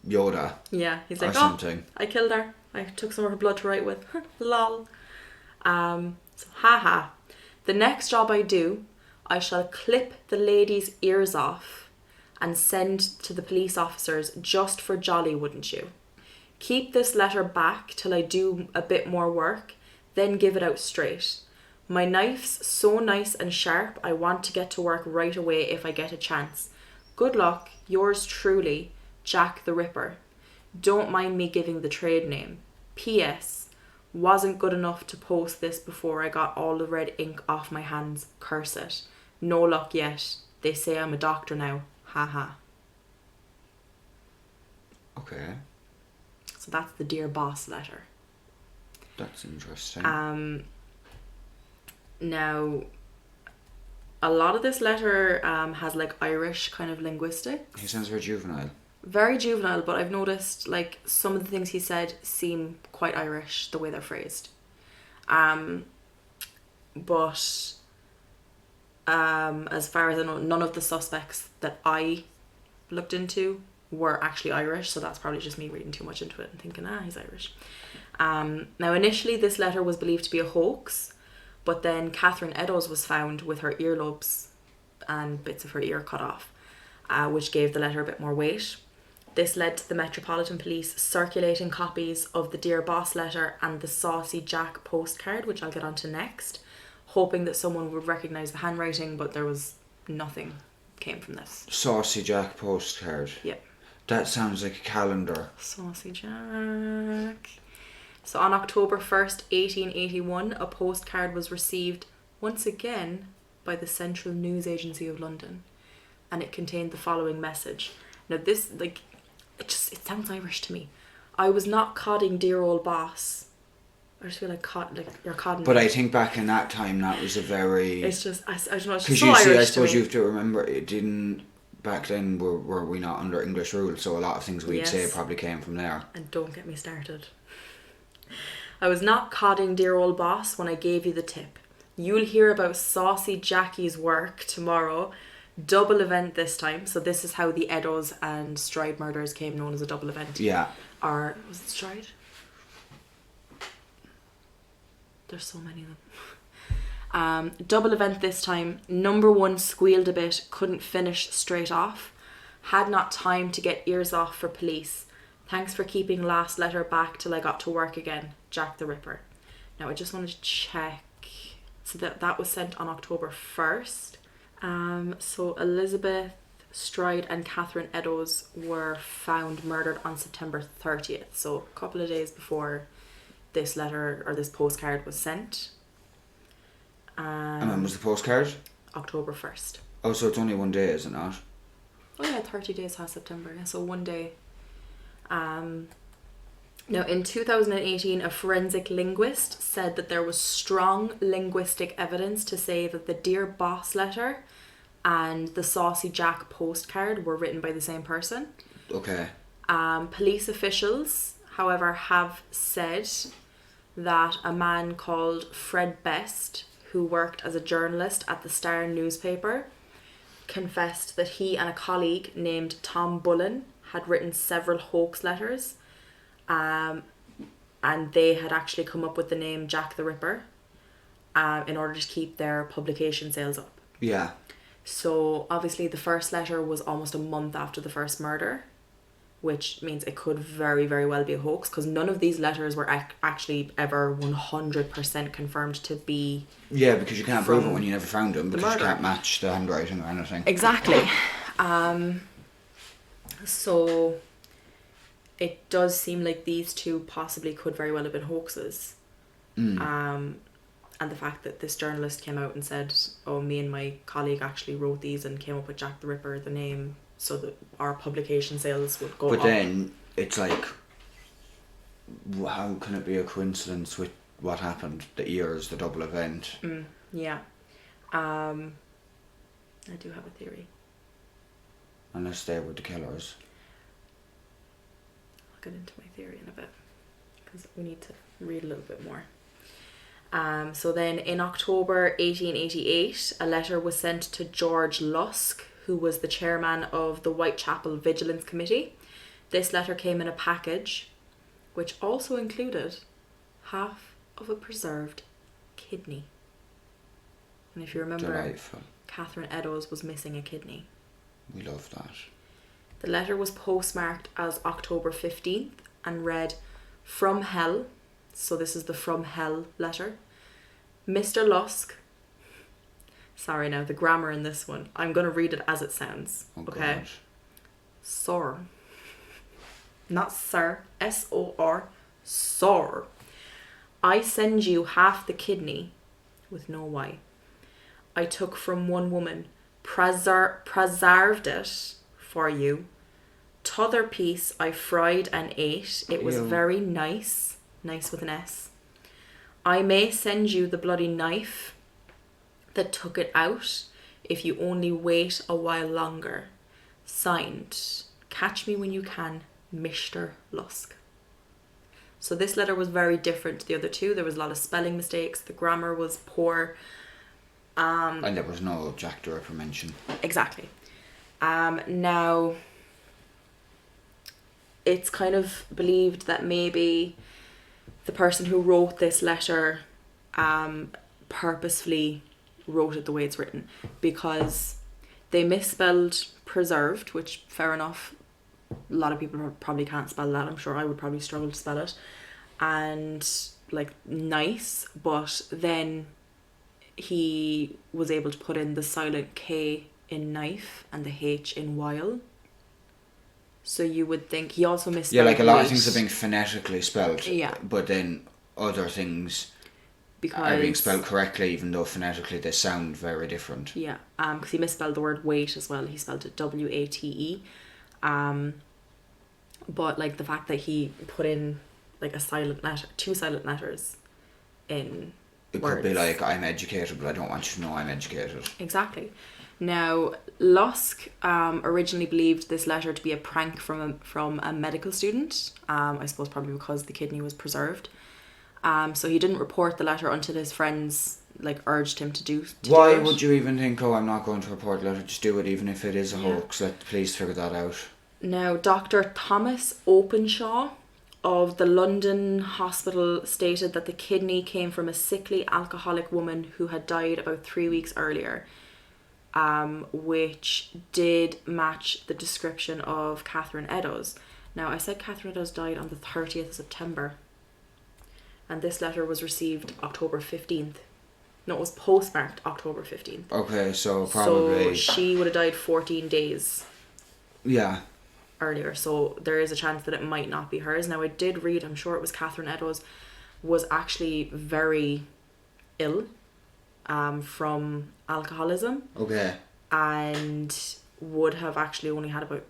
Speaker 1: Yoda.
Speaker 2: Yeah, he's like,
Speaker 1: something.
Speaker 2: I killed her. I took some of her blood to write with. Lol. So, haha. The next job I do, I shall clip the lady's ears off and send to the police officers just for jolly, wouldn't you? Keep this letter back till I do a bit more work, then give it out straight. My knife's so nice and sharp, I want to get to work right away if I get a chance. Good luck, yours truly, Jack the Ripper. Don't mind me giving the trade name. P.S. Wasn't good enough to post this before I got all the red ink off my hands. Curse it. No luck yet. They say I'm a doctor now. Ha ha.
Speaker 1: Okay.
Speaker 2: So that's the Dear Boss letter.
Speaker 1: That's interesting.
Speaker 2: Now, a lot of this letter has like Irish kind of linguistics.
Speaker 1: He sounds very juvenile.
Speaker 2: Very juvenile, but I've noticed like some of the things he said seem quite Irish, the way they're phrased. But as far as I know, none of the suspects that I looked into were actually Irish, so that's probably just me reading too much into it and thinking, he's Irish. Now, initially, this letter was believed to be a hoax, but then Catherine Eddowes was found with her earlobes and bits of her ear cut off, which gave the letter a bit more weight. This led to the Metropolitan Police circulating copies of the Dear Boss letter and the Saucy Jack postcard, which I'll get onto next, hoping that someone would recognise the handwriting, but there was nothing came from this.
Speaker 1: Saucy Jack postcard.
Speaker 2: Yep.
Speaker 1: That sounds like a calendar.
Speaker 2: Saucy Jack. So on October 1st, 1881, a postcard was received once again by the Central News Agency of London, and it contained the following message. Now this, like, it sounds Irish to me. I was not codding dear old boss. I just feel like you're codding.
Speaker 1: But I think back in that time, that was a very...
Speaker 2: It's just, I don't know, it's just
Speaker 1: because
Speaker 2: so
Speaker 1: you see,
Speaker 2: Irish
Speaker 1: I suppose
Speaker 2: to me.
Speaker 1: you have to remember, it didn't... Back then, were we not under English rule, so a lot of things we'd say probably came from there.
Speaker 2: And don't get me started. I was not codding dear old boss when I gave you the tip. You'll hear about Saucy Jackie's work tomorrow. Double event this time. So this is how the Eddowes and Stride murders came known as a double event.
Speaker 1: Yeah.
Speaker 2: Or, was it Stride? There's so many of them. Double event this time. Number one squealed a bit, couldn't finish straight off. Had not time to get ears off for police. Thanks for keeping last letter back till I got to work again. Jack the Ripper. Now I just wanted to check. So that was sent on October 1st. So Elizabeth Stride and Catherine Eddowes were found murdered on September 30th. So a couple of days before this letter or this postcard was sent.
Speaker 1: And when was the postcard?
Speaker 2: October 1st.
Speaker 1: Oh, so it's only one day, is it not?
Speaker 2: Oh yeah, 30 days has September. Yeah, so one day. Now in 2018, a forensic linguist said that there was strong linguistic evidence to say that the Dear Boss letter and the Saucy Jack postcard were written by the same person.
Speaker 1: Okay.
Speaker 2: Police officials, however, have said that a man called Fred Best, who worked as a journalist at the Star newspaper, confessed that he and a colleague named Tom Bullen had written several hoax letters, and they had actually come up with the name Jack the Ripper in order to keep their publication sales up.
Speaker 1: Yeah.
Speaker 2: So obviously the first letter was almost a month after the first murder, which means it could very, very well be a hoax, because none of these letters were actually ever 100% confirmed to be...
Speaker 1: Yeah, because you can't prove it when you never found them, because
Speaker 2: murder.
Speaker 1: you can't match the handwriting or anything.
Speaker 2: Exactly. So it does seem like these two possibly could very well have been hoaxes. And the fact that this journalist came out and said, oh, me and my colleague actually wrote these and came up with Jack the Ripper, the name, so that our publication sales would go up.
Speaker 1: But then it's like, how can it be a coincidence with what happened? The years, the double event.
Speaker 2: Yeah. I do have a theory.
Speaker 1: Unless they were the killers.
Speaker 2: I'll get into my theory in a bit, because we need to read a little bit more. So then in October 1888, a letter was sent to George Lusk, who was the chairman of the Whitechapel Vigilance Committee. This letter came in a package, which also included half of a preserved kidney. And if you remember,
Speaker 1: Delightful.
Speaker 2: Catherine Eddowes was missing a kidney.
Speaker 1: We love that.
Speaker 2: The letter was postmarked as October 15th and read, "From Hell." So this is the "From Hell" letter. Mr. Lusk. Sorry now, the grammar in this one. I'm going to read it as it sounds.
Speaker 1: Oh,
Speaker 2: okay?
Speaker 1: God.
Speaker 2: Sir. Not sir. S-O-R. Sir. I send you half the kidney, with no Y, I took from one woman, preserved it for you. T'other piece I fried and ate. It was very nice. Nice with an S. I may send you the bloody knife that took it out if you only wait a while longer. Signed, catch me when you can, Mr. Lusk. So this letter was very different to the other two. There was a lot of spelling mistakes. The grammar was poor.
Speaker 1: And there was no Jack the Ripper mention.
Speaker 2: Exactly. Now, it's kind of believed that maybe the person who wrote this letter purposefully wrote it the way it's written, because they misspelled preserved, which fair enough. A lot of people probably can't spell that. I'm sure I would probably struggle to spell it. And like nice, but then he was able to put in the silent K in knife and the H in while. So you would think he also misspelled.
Speaker 1: Yeah, like a lot
Speaker 2: weight.
Speaker 1: of things are being phonetically spelled.
Speaker 2: Yeah.
Speaker 1: But then other things
Speaker 2: because
Speaker 1: are being spelled correctly, even though phonetically they sound very different.
Speaker 2: Yeah, because he misspelled the word weight as well. He spelled it W-A-T-E. But like the fact that he put in like a silent letter, two silent letters in
Speaker 1: It
Speaker 2: words.
Speaker 1: could be like, I'm educated, but I don't want you to know I'm educated.
Speaker 2: Exactly. Now, Lusk originally believed this letter to be a prank from a medical student. I suppose probably because the kidney was preserved. So he didn't report the letter until his friends like urged him to do.
Speaker 1: Why would you even think, oh, I'm not going to report the letter? Just do it, even if it is a hoax. Let the police figure that out.
Speaker 2: Now, Dr. Thomas Openshaw of the London hospital stated that the kidney came from a sickly alcoholic woman who had died about 3 weeks earlier, which did match the description of Catherine Eddowes. Now, I said Catherine Eddowes died on the 30th of September, and this letter was received October 15th. No, it was postmarked October 15th.
Speaker 1: Okay, so probably...
Speaker 2: So she would have died 14 days
Speaker 1: Yeah.
Speaker 2: earlier, so there is a chance that it might not be hers. Now, I did read, I'm sure it was Catherine Eddowes, was actually very ill from alcoholism.
Speaker 1: Okay.
Speaker 2: And would have actually only had about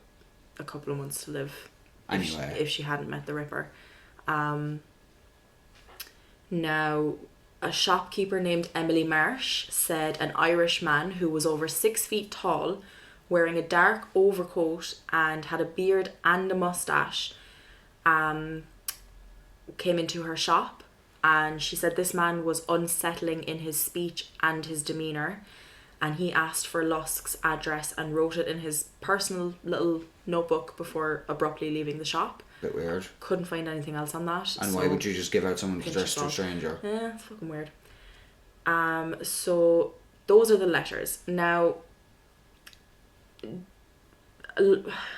Speaker 2: a couple of months to live
Speaker 1: Anyway.
Speaker 2: if she hadn't met the Ripper. Now, a shopkeeper named Emily Marsh said an Irish man who was over 6 feet tall, wearing a dark overcoat and had a beard and a moustache, came into her shop, and she said this man was unsettling in his speech and his demeanour, and he asked for Lusk's address and wrote it in his personal little notebook before abruptly leaving the shop.
Speaker 1: Bit weird.
Speaker 2: Couldn't find anything else on that.
Speaker 1: And why would you just give out someone's address to a stranger?
Speaker 2: Yeah, it's fucking weird. So those are the letters. Now,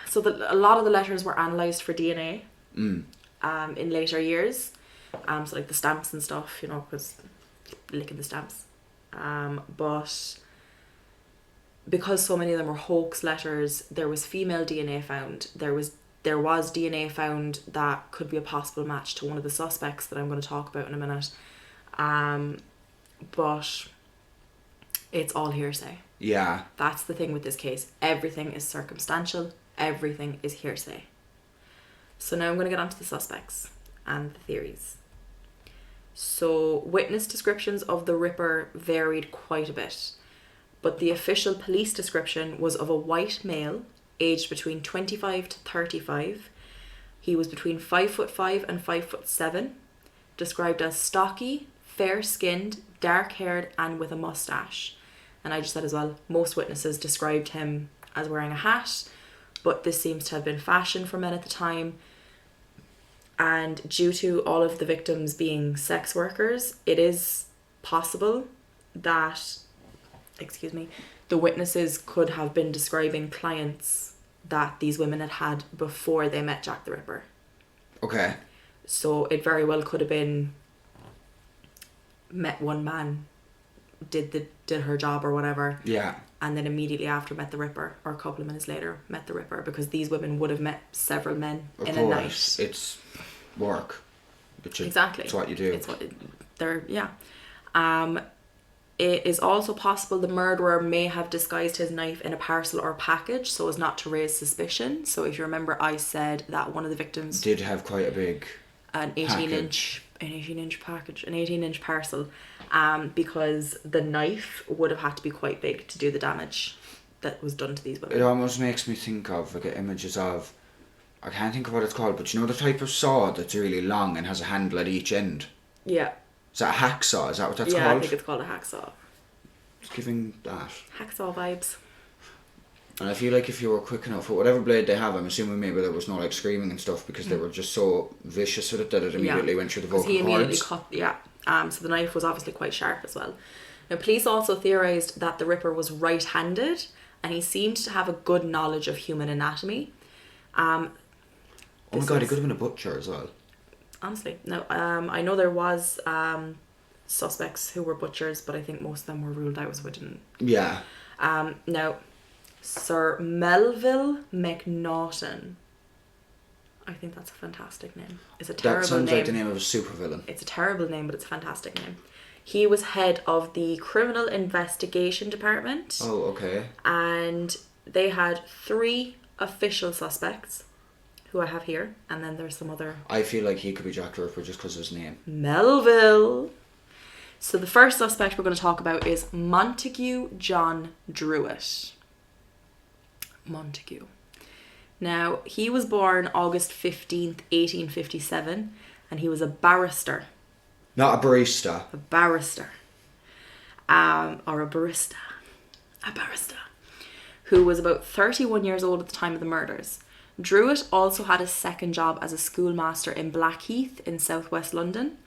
Speaker 2: so a lot of the letters were analysed for DNA in later years. So like the stamps and stuff, you know, because licking the stamps. But because so many of them were hoax letters, there was female DNA found. There was DNA found that could be a possible match to one of the suspects that I'm going to talk about in a minute. But it's all hearsay.
Speaker 1: Yeah.
Speaker 2: That's the thing with this case. Everything is circumstantial. Everything is hearsay. So now I'm going to get onto the suspects and the theories. So witness descriptions of the Ripper varied quite a bit, but the official police description was of a white male aged between 25 to 35. He was between 5'5" and 5'7", described as stocky, fair-skinned, dark-haired and with a moustache. And I just said as well, most witnesses described him as wearing a hat, but this seems to have been fashion for men at the time. And due to all of the victims being sex workers, it is possible that, the witnesses could have been describing clients that these women had had before they met Jack the Ripper.
Speaker 1: Okay.
Speaker 2: So it very well could have been met one man, did her job or whatever. Yeah. And then immediately after met the Ripper, or a couple of minutes later met the Ripper, because these women would have met several men in a night.
Speaker 1: It's work.
Speaker 2: Exactly.
Speaker 1: It's what you do.
Speaker 2: It's what they're, yeah. It is also possible the murderer may have disguised his knife in a parcel or package so as not to raise suspicion. So if you remember, I said that one of the victims
Speaker 1: did have quite a big
Speaker 2: an 18-inch package, an 18-inch parcel, because the knife would have had to be quite big to do the damage that was done to these women.
Speaker 1: It almost makes me think of, I get images of, I can't think of what it's called, but you know the type of saw that's really long and has a handle at each end? Yeah. Is that a hacksaw? Is that what that's called?
Speaker 2: Yeah, I think it's called a hacksaw.
Speaker 1: It's giving that.
Speaker 2: Hacksaw vibes.
Speaker 1: And I feel like if you were quick enough, with whatever blade they have, I'm assuming maybe there was no like screaming and stuff because they were just so vicious with it that it immediately went through the vocal cords.
Speaker 2: He immediately cut, so the knife was obviously quite sharp as well. Now, police also theorised that the Ripper was right-handed and he seemed to have a good knowledge of human anatomy.
Speaker 1: Oh my god, he could have been a butcher as well.
Speaker 2: Honestly, no. I know there was suspects who were butchers, but I think most of them were ruled out, so I didn't. Yeah. Now, Sir Melville Mcnaughton. I think that's a fantastic name. It's a terrible name.
Speaker 1: That sounds like the name of a supervillain.
Speaker 2: It's a terrible name, but it's a fantastic name. He was head of the Criminal Investigation Department.
Speaker 1: Oh, okay.
Speaker 2: And they had 3 official suspects, who I have here, and then there's some other...
Speaker 1: I feel like he could be Jack the Ripper just because of his name.
Speaker 2: Melville. So the first suspect we're going to talk about is Montague John Druitt. Montague. Now, he was born August 15th, 1857, and he was a barrister.
Speaker 1: Not a barista.
Speaker 2: A barrister. Or a barista. A barrister. Who was about 31 years old at the time of the murders. Druitt also had a second job as a schoolmaster in Blackheath in southwest London.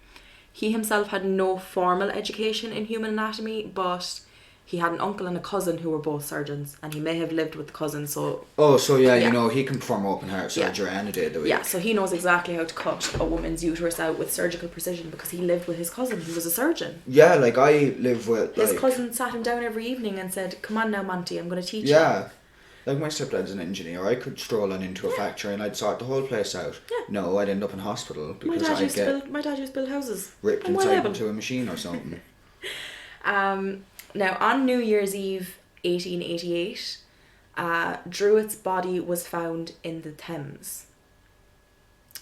Speaker 2: He himself had no formal education in human anatomy, but he had an uncle and a cousin who were both surgeons, and he may have lived with the cousin, so...
Speaker 1: Oh, so yeah, you know, he can perform open heart surgery any day of the week.
Speaker 2: Yeah, so he knows exactly how to cut a woman's uterus out with surgical precision because he lived with his cousin, who was a surgeon.
Speaker 1: Yeah, like I live with...
Speaker 2: His cousin sat him down every evening and said, "Come on now, Monty, I'm going to teach you."
Speaker 1: Yeah. Like my stepdad's an engineer. I could stroll on into a factory and I'd sort the whole place out. Yeah. No, I'd end up in hospital because
Speaker 2: my dad used to build houses.
Speaker 1: Ripped inside into a machine or something.
Speaker 2: Now, on New Year's Eve, 1888, Druitt's body was found in the Thames.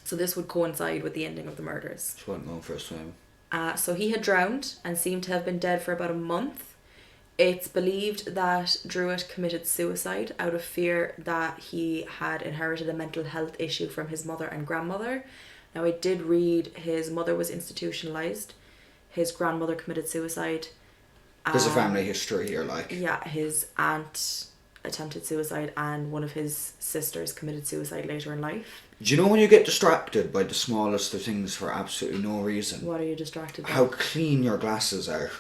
Speaker 2: So this would coincide with the ending of the murders.
Speaker 1: Just went on first time.
Speaker 2: So he had drowned and seemed to have been dead for about a month. It's believed that Druitt committed suicide out of fear that he had inherited a mental health issue from his mother and grandmother. Now, I did read his mother was institutionalised. His grandmother committed suicide.
Speaker 1: There's a family history here, like.
Speaker 2: Yeah, his aunt attempted suicide and one of his sisters committed suicide later in life.
Speaker 1: Do you know when you get distracted by the smallest of things for absolutely no reason?
Speaker 2: What are you distracted by?
Speaker 1: How clean your glasses are.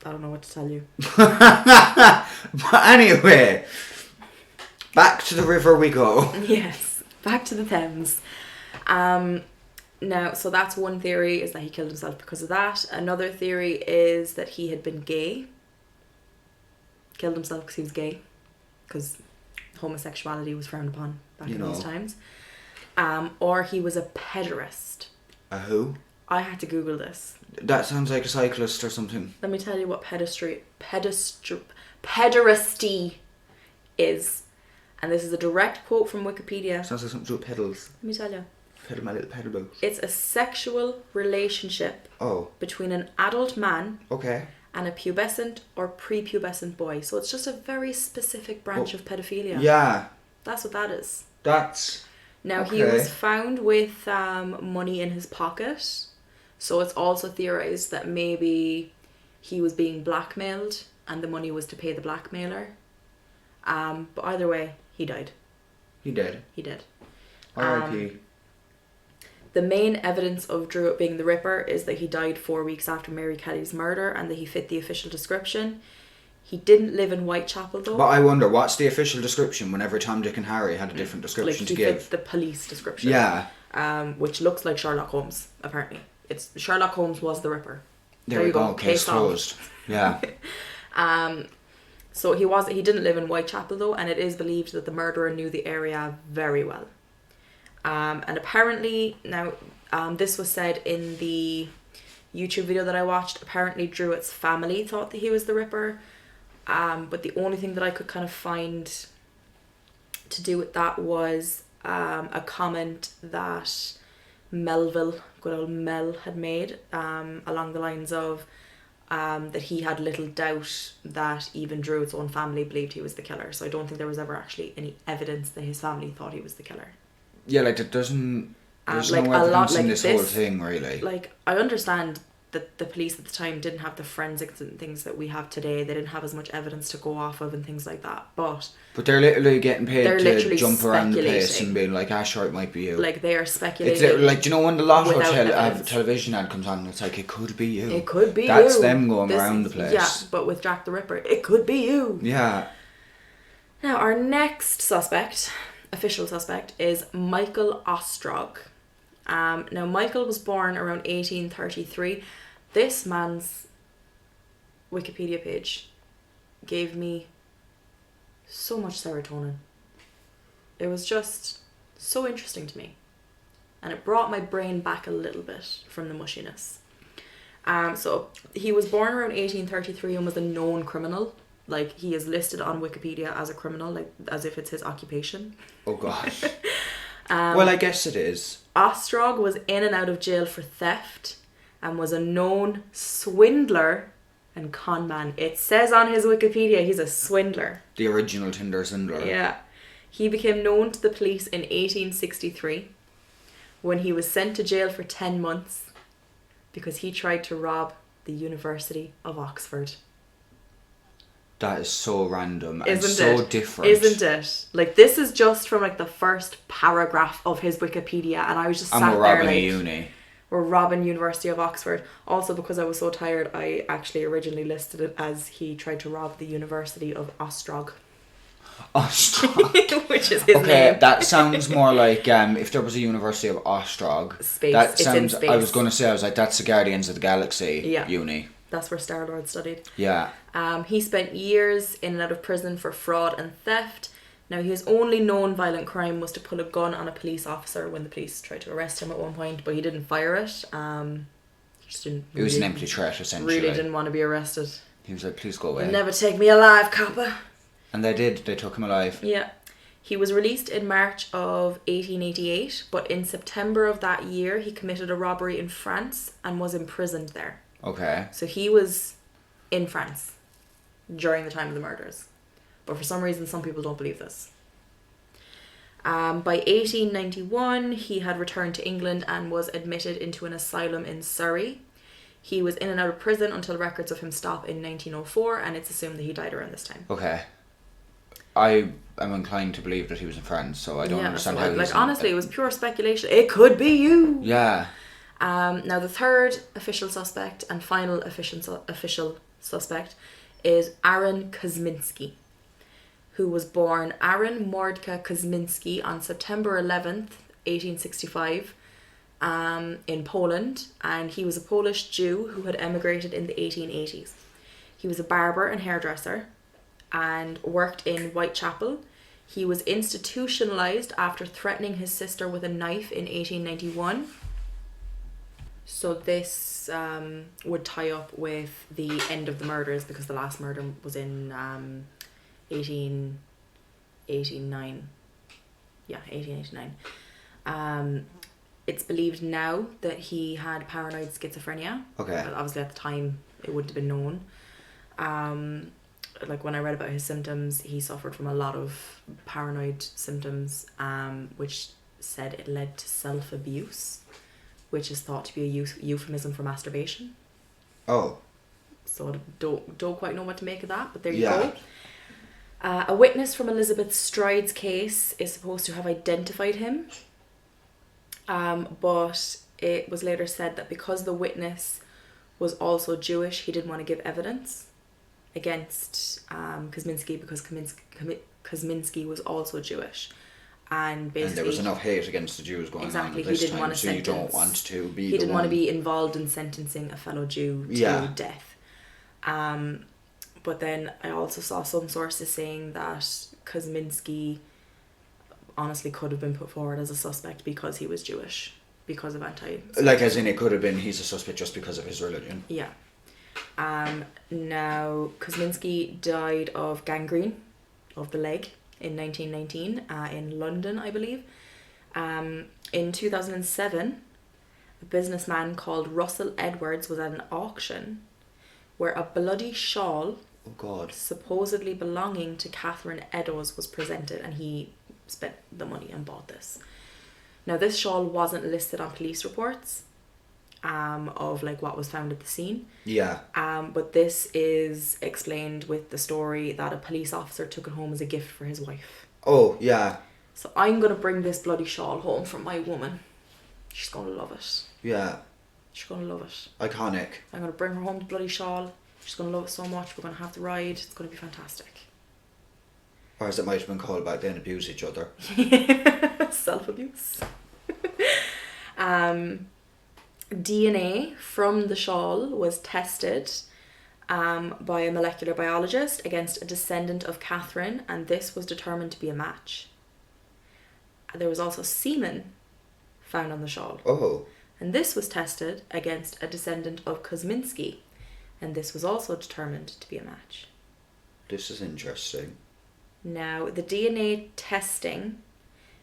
Speaker 2: I don't know what to tell you.
Speaker 1: But anyway, back to the river we go.
Speaker 2: Yes, back to the Thames. Now, so that's one theory, is that he killed himself because of that. Another theory is that he had been gay. Killed himself because he was gay. Because homosexuality was frowned upon back in those times. Or he was a pederast.
Speaker 1: A who?
Speaker 2: I had to Google this.
Speaker 1: That sounds like a cyclist or something.
Speaker 2: Let me tell you what pederasty is. And this is a direct quote from Wikipedia.
Speaker 1: Sounds like something to do with pedals.
Speaker 2: Let me tell you.
Speaker 1: Pedal my little pedal boat.
Speaker 2: It's a sexual relationship between an adult man and a pubescent or prepubescent boy. So it's just a very specific branch of pedophilia.
Speaker 1: Yeah.
Speaker 2: That's what that is. Now, he was found with money in his pocket. So it's also theorised that maybe he was being blackmailed and the money was to pay the blackmailer. But either way, he died.
Speaker 1: He did. R.I.P.
Speaker 2: The main evidence of Druitt being the Ripper is that he died 4 weeks after Mary Kelly's murder and that he fit the official description. He didn't live in Whitechapel though.
Speaker 1: But I wonder, what's the official description whenever Tom, Dick and Harry had a different description to give?
Speaker 2: Like, he fit the police description.
Speaker 1: Yeah.
Speaker 2: Which looks like Sherlock Holmes, apparently. Sherlock Holmes was the Ripper.
Speaker 1: There you go, case closed. Yeah.
Speaker 2: So he didn't live in Whitechapel though, and it is believed that the murderer knew the area very well. And apparently, now, this was said in the YouTube video that I watched, apparently Druitt's family thought that he was the Ripper, but the only thing that I could kind of find to do with that was a comment that Melville, good old Mel, had made along the lines of that he had little doubt that even Druitt's own family believed he was the killer. So I don't think there was ever actually any evidence that his family thought he was the killer.
Speaker 1: Yeah, like there's no evidence in this whole thing, really.
Speaker 2: Like, I understand that the police at the time didn't have the forensics and things that we have today. They didn't have as much evidence to go off of and things like that. But
Speaker 1: they're literally getting paid to jump around the place and being like, sure, it might be you.
Speaker 2: Like, they are speculating.
Speaker 1: It's like, do you know when the Lotto television ad comes on and it's like, it could be you.
Speaker 2: It could be
Speaker 1: That's them going around the place.
Speaker 2: Yeah, but with Jack the Ripper, it could be you.
Speaker 1: Yeah.
Speaker 2: Now, our next suspect, official suspect, is Michael Ostrog. Now, Michael was born around 1833. This man's Wikipedia page gave me so much serotonin. It was just so interesting to me. And it brought my brain back a little bit from the mushiness. So he was born around 1833 and was a known criminal. Like, he is listed on Wikipedia as a criminal, like, as if it's his occupation.
Speaker 1: Oh, gosh. Well, I guess it is.
Speaker 2: Ostrog was in and out of jail for theft and was a known swindler and con man. It says on his Wikipedia he's a swindler.
Speaker 1: The original Tinder swindler.
Speaker 2: Yeah. He became known to the police in 1863 when he was sent to jail for 10 months because he tried to rob the University of Oxford.
Speaker 1: That is so random and
Speaker 2: Isn't
Speaker 1: so
Speaker 2: it?
Speaker 1: different.
Speaker 2: Isn't it? Like, this is just from like the first paragraph of his Wikipedia, and I was just sat there
Speaker 1: robbing
Speaker 2: like,
Speaker 1: a uni.
Speaker 2: We're robbing University of Oxford. Also, because I was so tired, I actually originally listed it as he tried to rob the University of Ostrog.
Speaker 1: Ostrog.
Speaker 2: Which is his name.
Speaker 1: Okay, that sounds more like if there was a University of Ostrog.
Speaker 2: Space.
Speaker 1: That
Speaker 2: it's
Speaker 1: sounds.
Speaker 2: in space.
Speaker 1: I was going to say, I was like, that's the Guardians of the Galaxy uni.
Speaker 2: That's where Star-Lord studied.
Speaker 1: Yeah.
Speaker 2: He spent years in and out of prison for fraud and theft. Now, his only known violent crime was to pull a gun on a police officer when the police tried to arrest him at one point, but he didn't fire it. He just didn't.
Speaker 1: It was an empty threat, essentially.
Speaker 2: Really didn't want to be arrested.
Speaker 1: He was like, please go away.
Speaker 2: You'll never take me alive, copper.
Speaker 1: And they did. They took him alive.
Speaker 2: Yeah. He was released in March of 1888, but in September of that year, he committed a robbery in France and was imprisoned there.
Speaker 1: Okay.
Speaker 2: So he was in France during the time of the murders. But for some reason, some people don't believe this. By 1891, he had returned to England and was admitted into an asylum in Surrey. He was in and out of prison until records of him stop in 1904, and it's assumed that he died around this time.
Speaker 1: Okay. I am inclined to believe that he was in France, so I don't understand how.
Speaker 2: Like, honestly, it was pure speculation. It could be you.
Speaker 1: Yeah.
Speaker 2: Now, the third official suspect and final official suspect is Aaron Kasminski, who was born Aaron Mordka Kasminski on September 11th, 1865, in Poland, and he was a Polish Jew who had emigrated in the 1880s. He was a barber and hairdresser and worked in Whitechapel. He was institutionalized after threatening his sister with a knife in 1891. So this would tie up with the end of the murders, because the last murder was in 1889. Yeah, 1889. It's believed now that he had paranoid schizophrenia.
Speaker 1: Okay.
Speaker 2: But obviously at the time it wouldn't have been known. Like when I read about his symptoms, he suffered from a lot of paranoid symptoms, which said it led to self-abuse, which is thought to be a euphemism for masturbation.
Speaker 1: Oh.
Speaker 2: So I don't quite know what to make of that, but there you go. A witness from Elizabeth Stride's case is supposed to have identified him, but it was later said that because the witness was also Jewish, he didn't want to give evidence against Kasminski, because Kasminski was also Jewish. And basically,
Speaker 1: there was enough hate against the Jews going on at this time, so you don't want to be
Speaker 2: He didn't want to be involved in sentencing a fellow Jew to death. But then I also saw some sources saying that Kasminski honestly could have been put forward as a suspect because he was Jewish, because of
Speaker 1: Like, as in, it could have been he's a suspect just because of his religion.
Speaker 2: Yeah. Now, Kasminski died of gangrene of the leg in 1919 in London, I believe. In 2007, a businessman called Russell Edwards was at an auction where a bloody shawl, supposedly belonging to Catherine Eddowes, was presented, and he spent the money and bought this. Now, this shawl wasn't listed on police reports of like what was found at the scene.
Speaker 1: Yeah.
Speaker 2: But this is explained with the story that a police officer took it home as a gift for his wife.
Speaker 1: Oh, yeah.
Speaker 2: So I'm going to bring this bloody shawl home for my woman. She's going to love it.
Speaker 1: Yeah.
Speaker 2: She's going to love it.
Speaker 1: Iconic.
Speaker 2: I'm going to bring her home the bloody shawl. She's going to love it so much. We're going to have the ride. It's going to be fantastic.
Speaker 1: Or as it might have been called back then, abuse each other.
Speaker 2: Self-abuse. DNA from the shawl was tested by a molecular biologist against a descendant of Catherine, and this was determined to be a match. There was also semen found on the shawl.
Speaker 1: Oh.
Speaker 2: And this was tested against a descendant of Kasminski, and this was also determined to be a match.
Speaker 1: This is interesting.
Speaker 2: Now, the DNA testing,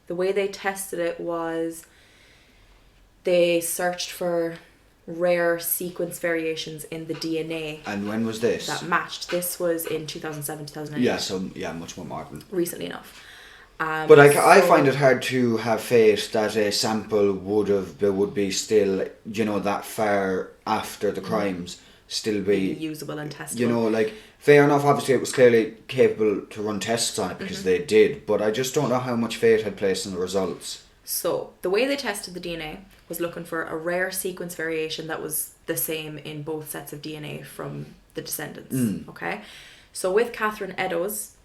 Speaker 2: the way they tested it was they searched for rare sequence variations in the DNA.
Speaker 1: And when was this?
Speaker 2: That matched. This was in 2007, 2008.
Speaker 1: Yeah, so much more modern.
Speaker 2: Recently enough.
Speaker 1: But I find it hard to have faith that a sample would be still, that far after the crimes, still be
Speaker 2: usable and testable.
Speaker 1: Like, fair enough, obviously it was clearly capable to run tests on it because they did, but I just don't know how much faith had placed in the results.
Speaker 2: So, the way they tested the DNA was looking for a rare sequence variation that was the same in both sets of DNA from the descendants. Okay? So, with Catherine Eddowes,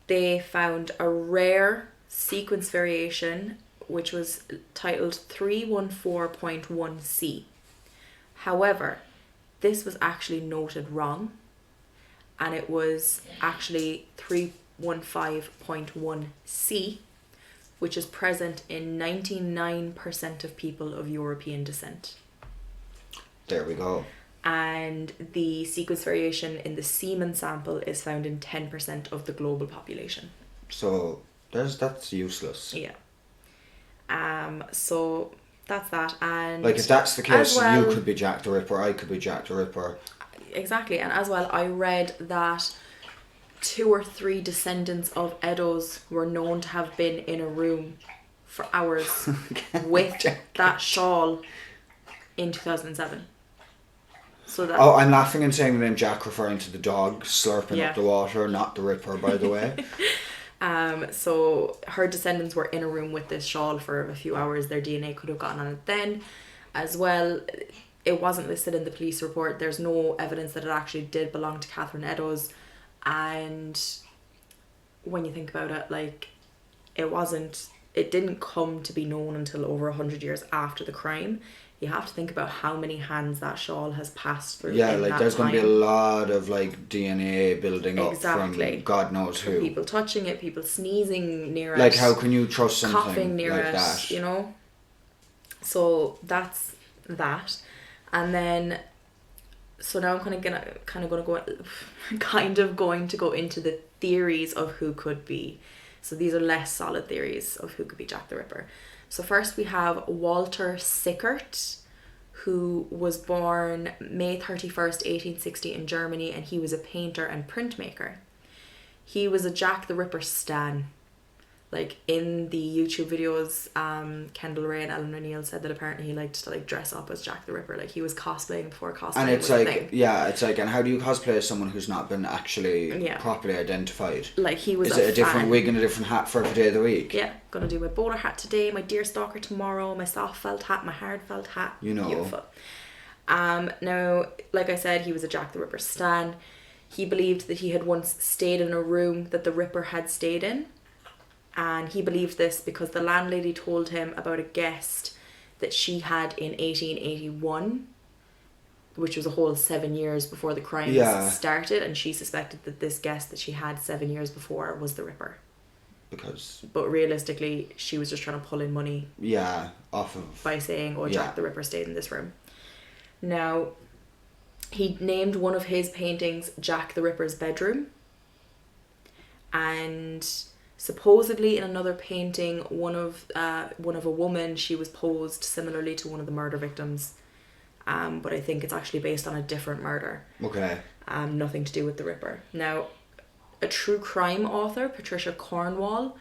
Speaker 2: they found a rare sequence variation which was titled 314.1C. However, this was actually noted wrong, and it was actually 315.1C, which is present in 99% of people of European descent.
Speaker 1: There we go.
Speaker 2: And the sequence variation in the semen sample is found in 10% of the global population.
Speaker 1: So that's useless.
Speaker 2: Yeah. So that's that. And
Speaker 1: like, if that's the case,
Speaker 2: well,
Speaker 1: you could be Jack the Ripper, I could be Jack the Ripper.
Speaker 2: Exactly. And as well, I read that 2 or 3 descendants of Eddowes were known to have been in a room for hours with that shawl in 2007. So that
Speaker 1: I'm laughing and saying the name Jack, referring to the dog slurping up the water, not the Ripper, by the way.
Speaker 2: So her descendants were in a room with this shawl for a few hours. Their DNA could have gotten on it then. As well, it wasn't listed in the police report. There's no evidence that it actually did belong to Catherine Eddowes. And when you think about it, like, it didn't come to be known until over 100 years after the crime. You have to think about how many hands that shawl has passed through.
Speaker 1: Yeah, like there's going to be a lot of like DNA building up from God knows who.
Speaker 2: People touching it, people sneezing near it.
Speaker 1: Like, how can you trust something
Speaker 2: coughing near
Speaker 1: like
Speaker 2: it,
Speaker 1: that?
Speaker 2: you know? So that's that. And then, so now I'm going to go into the theories of who could be. So these are less solid theories of who could be Jack the Ripper. So first we have Walter Sickert, who was born May 31st, 1860 in Germany, and he was a painter and printmaker. He was a Jack the Ripper stan. Like, in the YouTube videos, Kendall, Ray and Eleanor Neale said that apparently he liked to like dress up as Jack the Ripper. Like, he was cosplaying before cosplay
Speaker 1: and it's
Speaker 2: was
Speaker 1: like,
Speaker 2: a thing.
Speaker 1: yeah, it's like, and how do you cosplay as someone who's not been actually properly identified?
Speaker 2: Like, he was
Speaker 1: Is it a different wig and a different hat for every day of the week?
Speaker 2: Yeah, gonna do my bowler hat today, my deerstalker tomorrow, my soft felt hat, my hard felt hat.
Speaker 1: You know.
Speaker 2: Beautiful. Now, like I said, he was a Jack the Ripper stan. He believed that he had once stayed in a room that the Ripper had stayed in. And he believed this because the landlady told him about a guest that she had in 1881, which was a whole 7 years before the crimes started, and she suspected that this guest that she had 7 years before was the Ripper. But realistically, she was just trying to pull in money.
Speaker 1: Yeah, off of...
Speaker 2: by saying, Jack the Ripper stayed in this room. Now, he named one of his paintings Jack the Ripper's bedroom. And... supposedly in another painting, one of a woman, she was posed similarly to one of the murder victims, but I think it's actually based on a different murder.
Speaker 1: Okay.
Speaker 2: Nothing to do with the Ripper. Now, a true crime author, Patricia Cornwall,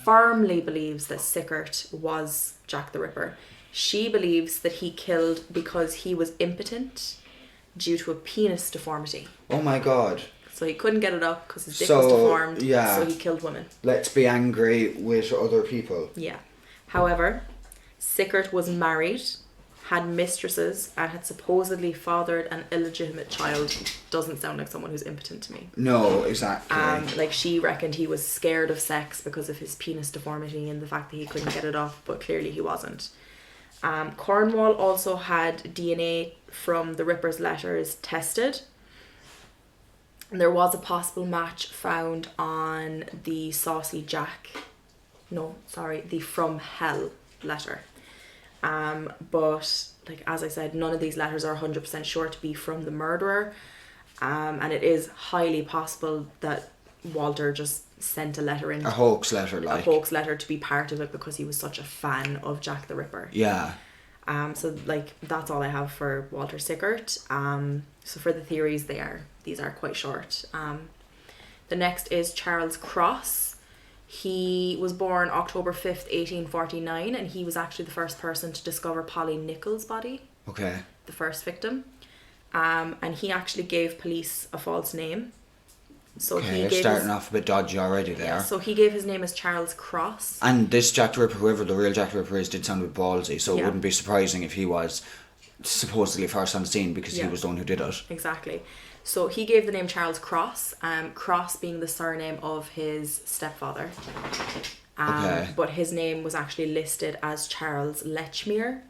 Speaker 2: firmly believes that Sickert was Jack the Ripper. She believes that he killed because he was impotent due to a penis deformity.
Speaker 1: Oh my God.
Speaker 2: So he couldn't get it up because his dick was deformed, so he killed women.
Speaker 1: Let's be angry with other people.
Speaker 2: Yeah. However, Sickert was married, had mistresses, and had supposedly fathered an illegitimate child. Doesn't sound like someone who's impotent to me.
Speaker 1: No, exactly.
Speaker 2: Like, she reckoned he was scared of sex because of his penis deformity and the fact that he couldn't get it off, but clearly he wasn't. Cornwall also had DNA from the Ripper's letters tested. There was a possible match found on the Saucy Jack. The From Hell letter. But, like, as I said, none of these letters are 100% sure to be from the murderer. And it is highly possible that Walter just sent a letter in.
Speaker 1: A hoax letter, like.
Speaker 2: A hoax letter to be part of it because he was such a fan of Jack the Ripper.
Speaker 1: Yeah.
Speaker 2: So, like, that's all I have for Walter Sickert. So for the theories, these are quite short. The next is Charles Cross. He was born October 5th, 1849, and he was actually the first person to discover Polly Nichols' body.
Speaker 1: Okay.
Speaker 2: The first victim. And he actually gave police a false name. So
Speaker 1: okay, starting off a bit dodgy already there.
Speaker 2: Yeah, so he gave his name as Charles Cross.
Speaker 1: And this Jack the Ripper, whoever the real Jack the Ripper is, did sound a bit ballsy, so it wouldn't be surprising if he was supposedly first on the scene because he was the one who did it.
Speaker 2: Exactly. So he gave the name Charles Cross, Cross being the surname of his stepfather. But his name was actually listed as Charles Lechmere.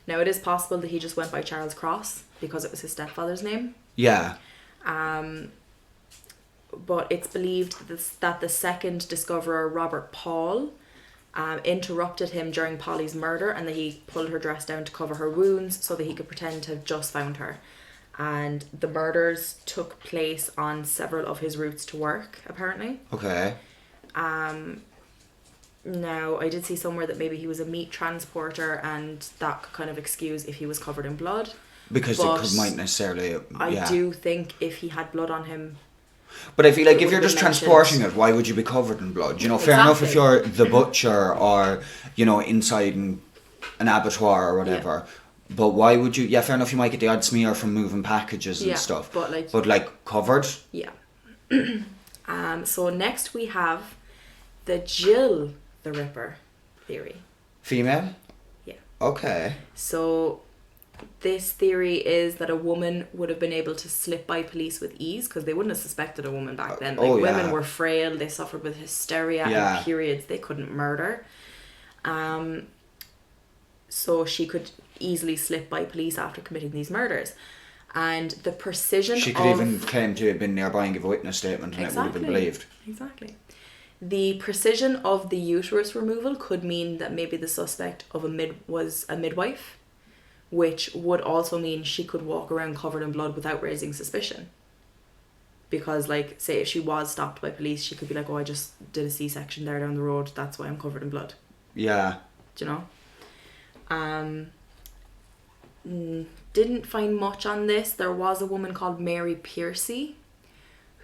Speaker 2: Now, it is possible that he just went by Charles Cross because it was his stepfather's name.
Speaker 1: Yeah.
Speaker 2: But it's believed that the second discoverer, Robert Paul, interrupted him during Polly's murder, and that he pulled her dress down to cover her wounds so that he could pretend to have just found her. And the murders took place on several of his routes to work, apparently.
Speaker 1: Okay.
Speaker 2: Now, I did see somewhere that maybe he was a meat transporter, and that could kind of excuse if he was covered in blood.
Speaker 1: Because it might necessarily...
Speaker 2: I do think if he had blood on him...
Speaker 1: But I feel like if you're just transporting it, why would you be covered in blood? You know, fair enough if you're the butcher or, you know, inside an abattoir or whatever. Yeah. But why would you... Yeah, fair enough, you might get the odd smear from moving packages and stuff. But covered?
Speaker 2: Yeah. So next we have the Jill the Ripper theory.
Speaker 1: Female?
Speaker 2: Yeah.
Speaker 1: Okay.
Speaker 2: So This theory is that a woman would have been able to slip by police with ease because they wouldn't have suspected a woman back then. Like, women were frail, they suffered with hysteria and periods, they couldn't murder. So she could easily slip by police after committing these murders. And the precision
Speaker 1: She could even claim to have been nearby and give a witness statement and it would have been believed.
Speaker 2: Exactly. The precision of the uterus removal could mean that maybe the suspect was a midwife, which would also mean she could walk around covered in blood without raising suspicion. Because, like, say if she was stopped by police, she could be like, oh, I just did a C-section there down the road, that's why I'm covered in blood.
Speaker 1: Yeah.
Speaker 2: Do you know? Didn't find much on this. There was a woman called Mary Piercy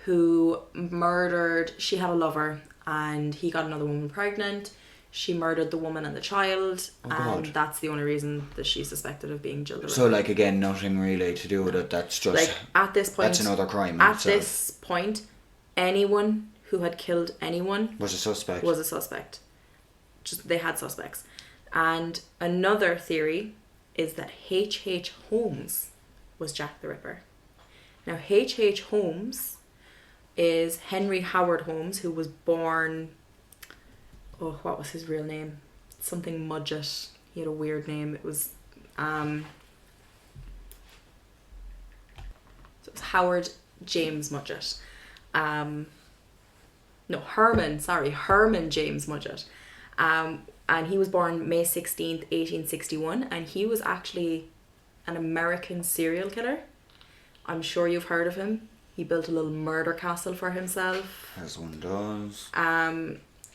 Speaker 2: who murdered, she had a lover and he got another woman pregnant. She murdered the woman and the child, and that's the only reason that she's suspected of being Jill the Ripper.
Speaker 1: So, like, again, nothing really to do with it. That's just,
Speaker 2: like, at this point,
Speaker 1: that's another crime.
Speaker 2: At this point, anyone who had killed anyone
Speaker 1: was a suspect.
Speaker 2: Just they had suspects. And another theory is that H.H. Holmes was Jack the Ripper. Now, H.H. Holmes is Henry Howard Holmes, who was born... Oh, what was his real name? Something Mudgett. He had a weird name. It was... So it was Howard James Mudgett. Herman James Mudgett. And he was born May 16th, 1861, and he was actually an American serial killer. I'm sure you've heard of him. He built a little murder castle for himself.
Speaker 1: As one does.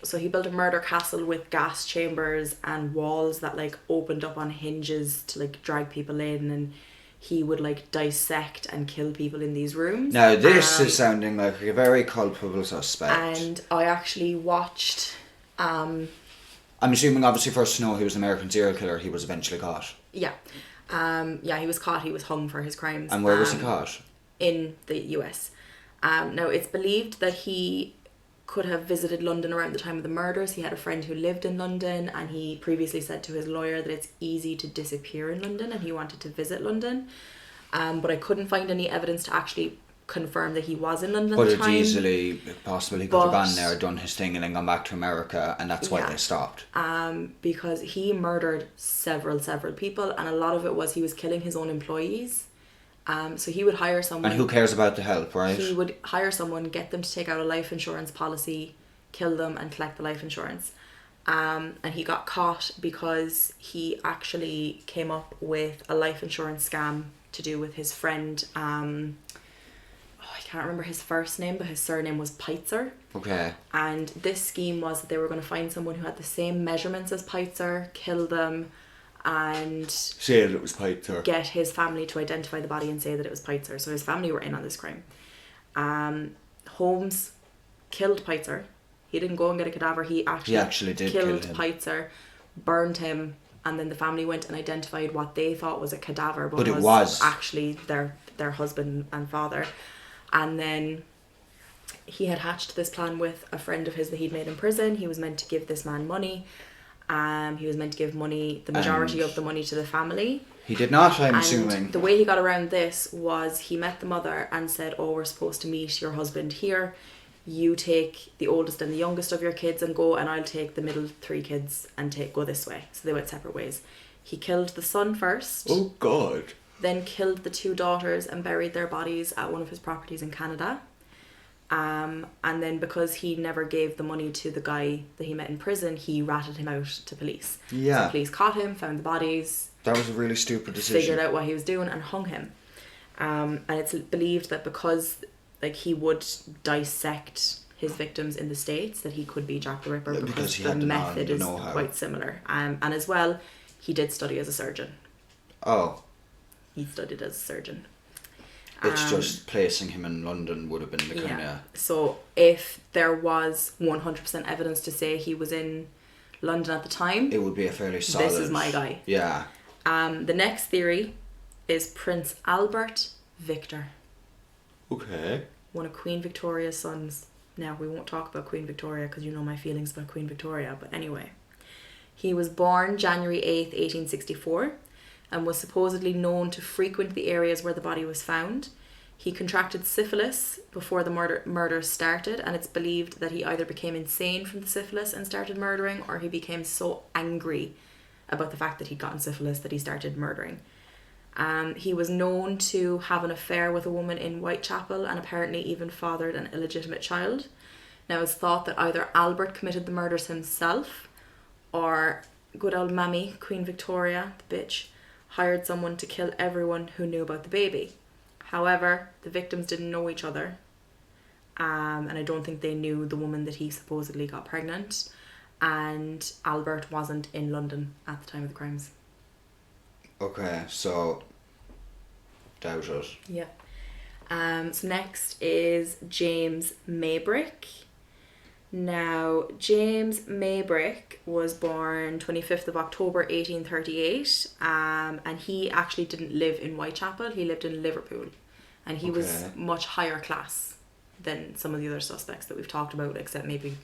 Speaker 2: So he built a murder castle with gas chambers and walls that, like, opened up on hinges to, like, drag people in, and he would, like, dissect and kill people in these rooms.
Speaker 1: Now this is sounding like a very culpable suspect.
Speaker 2: And I actually watched...
Speaker 1: I'm assuming, obviously, first to know he was an American serial killer, he was eventually caught.
Speaker 2: Yeah. He was caught. He was hung for his crimes.
Speaker 1: And where was he caught?
Speaker 2: In the US. Now, it's believed that he could have visited London around the time of the murders. He had a friend who lived in London, and he previously said to his lawyer that it's easy to disappear in London, and he wanted to visit London. But I couldn't find any evidence to actually confirm that he was in London at the time. But it's
Speaker 1: easily possible he could have gone there, done his thing, and then gone back to America, and that's why they stopped.
Speaker 2: Because he murdered several people, and a lot of it was he was killing his own employees. So he would hire someone...
Speaker 1: And who cares about the help, right?
Speaker 2: He would hire someone, get them to take out a life insurance policy, kill them, and collect the life insurance. And he got caught because he actually came up with a life insurance scam to do with his friend... I can't remember his first name, but his surname was Peitzer.
Speaker 1: Okay. And
Speaker 2: this scheme was that they were going to find someone who had the same measurements as Peitzer, kill them, and
Speaker 1: say that it was Peitzer.
Speaker 2: Get his family to identify the body and say that it was Peitzer. So his family were in on this crime. Holmes killed Peitzer. He didn't go and get a cadaver. He actually did killed Peitzer, burned him, and then the family went and identified what they thought was a cadaver, but it was actually their husband and father. And then he had hatched this plan with a friend of his that he'd made in prison. He was meant to give this man money. He was meant to give the majority of the money to the family.
Speaker 1: He did not, I'm assuming.
Speaker 2: The way he got around this was he met the mother and said, oh, we're supposed to meet your husband here. You take the oldest and the youngest of your kids and go, and I'll take the middle 3 kids and go this way. So they went separate ways. He killed the son first.
Speaker 1: Oh, God.
Speaker 2: Then killed the 2 daughters and buried their bodies at one of his properties in Canada. And then because he never gave the money to the guy that he met in prison, he ratted him out to police.
Speaker 1: Yeah.
Speaker 2: So police caught him, found the bodies.
Speaker 1: That was a really stupid decision.
Speaker 2: Figured out what he was doing and hung him. And it's believed that because he would dissect his victims in the States, that he could be Jack the Ripper because the method is quite similar. And as well, he did study as a surgeon.
Speaker 1: Oh.
Speaker 2: He studied as a surgeon.
Speaker 1: It's just placing him in London would have been the kind of...
Speaker 2: So if there was 100% evidence to say he was in London at the time...
Speaker 1: It would be a fairly solid...
Speaker 2: This is my guy.
Speaker 1: Yeah.
Speaker 2: The next theory is Prince Albert Victor.
Speaker 1: Okay.
Speaker 2: One of Queen Victoria's sons. Now, we won't talk about Queen Victoria because you know my feelings about Queen Victoria, but anyway. He was born January 8th, 1864. and was supposedly known to frequent the areas where the body was found. He contracted syphilis before the murder started, and it's believed that he either became insane from the syphilis and started murdering, or he became so angry about the fact that he'd gotten syphilis that he started murdering. He was known to have an affair with a woman in Whitechapel and apparently even fathered an illegitimate child. Now it's thought that either Albert committed the murders himself, or good old Mammy, Queen Victoria, the bitch, hired someone to kill everyone who knew about the baby. However, the victims didn't know each other, and I don't think they knew the woman that he supposedly got pregnant, and Albert wasn't in London at the time of the crimes.
Speaker 1: Okay, so doubt it.
Speaker 2: Yeah. So next is James Maybrick. Now, James Maybrick was born 25th of October 1838, and he actually didn't live in Whitechapel, he lived in Liverpool, and he was much higher class than some of the other suspects that we've talked about, except maybe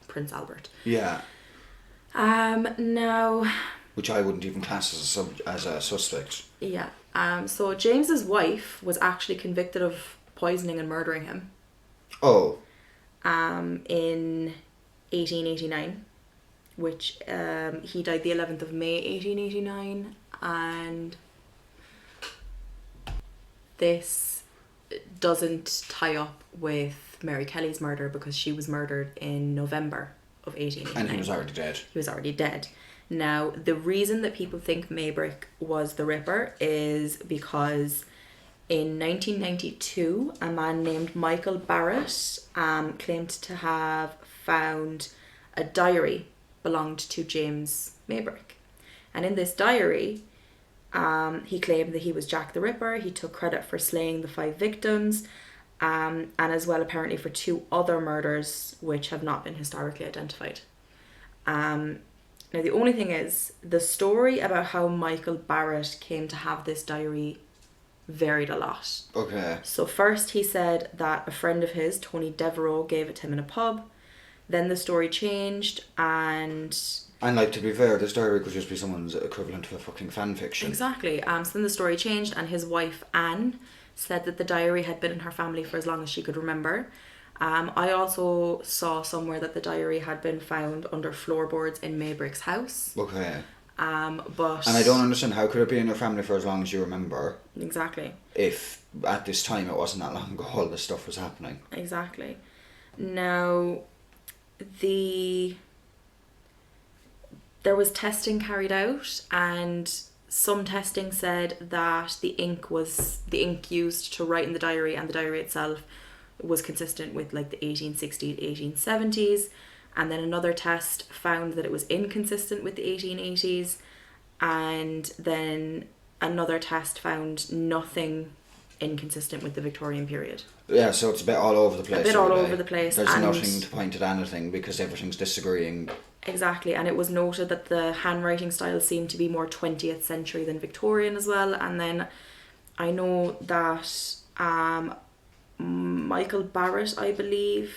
Speaker 2: Prince Albert.
Speaker 1: Yeah.
Speaker 2: Now...
Speaker 1: Which I wouldn't even class as a suspect.
Speaker 2: Yeah. So James's wife was actually convicted of poisoning and murdering him.
Speaker 1: Oh.
Speaker 2: In 1889, which he died the 11th of May 1889, and this doesn't tie up with Mary Kelly's murder because she was murdered in November of 1889.
Speaker 1: And he was already dead.
Speaker 2: He was already dead. Now, the reason that people think Maybrick was the Ripper is because in 1992, a man named Michael Barrett claimed to have found a diary belonged to James Maybrick. And in this diary, he claimed that he was Jack the Ripper. He took credit for slaying the 5 victims, and as well apparently for 2 other murders which have not been historically identified. Now, the only thing is, the story about how Michael Barrett came to have this diary varied a lot.
Speaker 1: Okay.
Speaker 2: So first he said that a friend of his, Tony Devereaux, gave it to him in a pub. Then the story changed, and
Speaker 1: like, to be fair, this diary could just be someone's equivalent to a fucking fan fiction.
Speaker 2: Exactly. So then the story changed, and his wife, Anne, said that the diary had been in her family for as long as she could remember. I also saw somewhere that the diary had been found under floorboards in Maybrick's house.
Speaker 1: Okay.
Speaker 2: But...
Speaker 1: And I don't understand, how could it be in your family for as long as you remember?
Speaker 2: Exactly.
Speaker 1: If at this time it wasn't that long ago all this stuff was happening.
Speaker 2: Exactly. Now, there was testing carried out, and some testing said that the ink used to write in the diary and the diary itself was consistent with like the 1860s, 1870s, and then another test found that it was inconsistent with the 1880s, and then another test found nothing inconsistent with the Victorian period.
Speaker 1: Yeah, so it's a bit all over the place.
Speaker 2: A bit all over the place.
Speaker 1: There's nothing to point at anything because everything's disagreeing.
Speaker 2: Exactly, and it was noted that the handwriting style seemed to be more 20th century than Victorian as well. And then I know that Michael Barrett, I believe,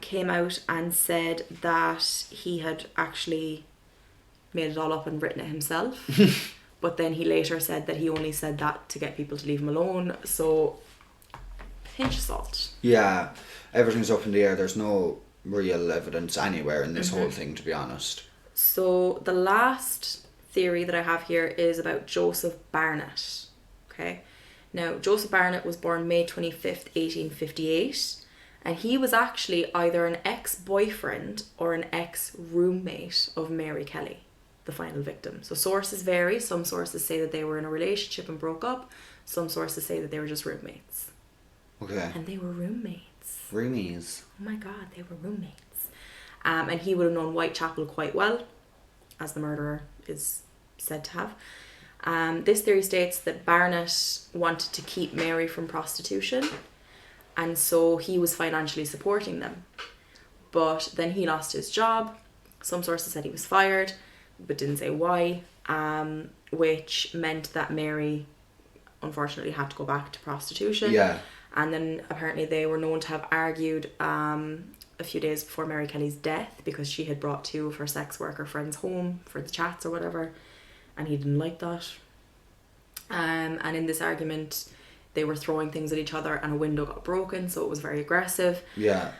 Speaker 2: came out and said that he had actually made it all up and written it himself. But then he later said that he only said that to get people to leave him alone. So, pinch of salt.
Speaker 1: Yeah, everything's up in the air. There's no real evidence anywhere in this whole thing, to be honest. So,
Speaker 2: the last theory that I have here is about Joseph Barnett. Okay. Now, Joseph Barnett was born May 25th, 1858. And he was actually either an ex-boyfriend or an ex-roommate of Mary Kelly, the final victim. So sources vary. Some sources say that they were in a relationship and broke up. Some sources say that they were just roommates.
Speaker 1: Okay.
Speaker 2: And they were roommates.
Speaker 1: Roomies.
Speaker 2: Oh my God, they were roommates. And he would have known Whitechapel quite well, as the murderer is said to have. This theory states that Barnett wanted to keep Mary from prostitution, and so he was financially supporting them. But then he lost his job. Some sources said he was fired, but didn't say why, which meant that Mary unfortunately had to go back to prostitution.
Speaker 1: Yeah.
Speaker 2: And then apparently they were known to have argued a few days before Mary Kelly's death because she had brought 2 of her sex worker friends home for the chats or whatever. and he didn't like that. And in this argument, they were throwing things at each other, and a window got broken, so it was very aggressive.
Speaker 1: Yeah.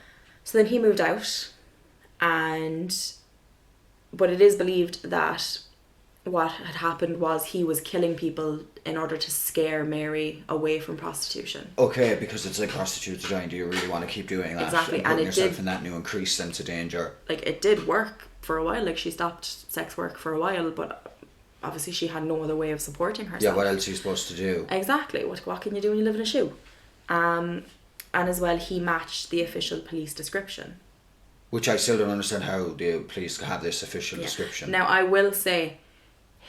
Speaker 2: So then he moved out, but it is believed that what had happened was he was killing people in order to scare Mary away from prostitution.
Speaker 1: Okay, because it's like prostitutes are dying. Do you really want to keep doing that?
Speaker 2: Exactly,
Speaker 1: and putting yourself in that new increased sense of danger.
Speaker 2: Like, it did work for a while. Like, she stopped sex work for a while, but obviously she had no other way of supporting herself.
Speaker 1: Yeah, what else are you supposed to do?
Speaker 2: Exactly. What can you do when you live in a shoe? And as well, he matched the official police description.
Speaker 1: Which I still don't understand how the police have this official description.
Speaker 2: Now, I will say,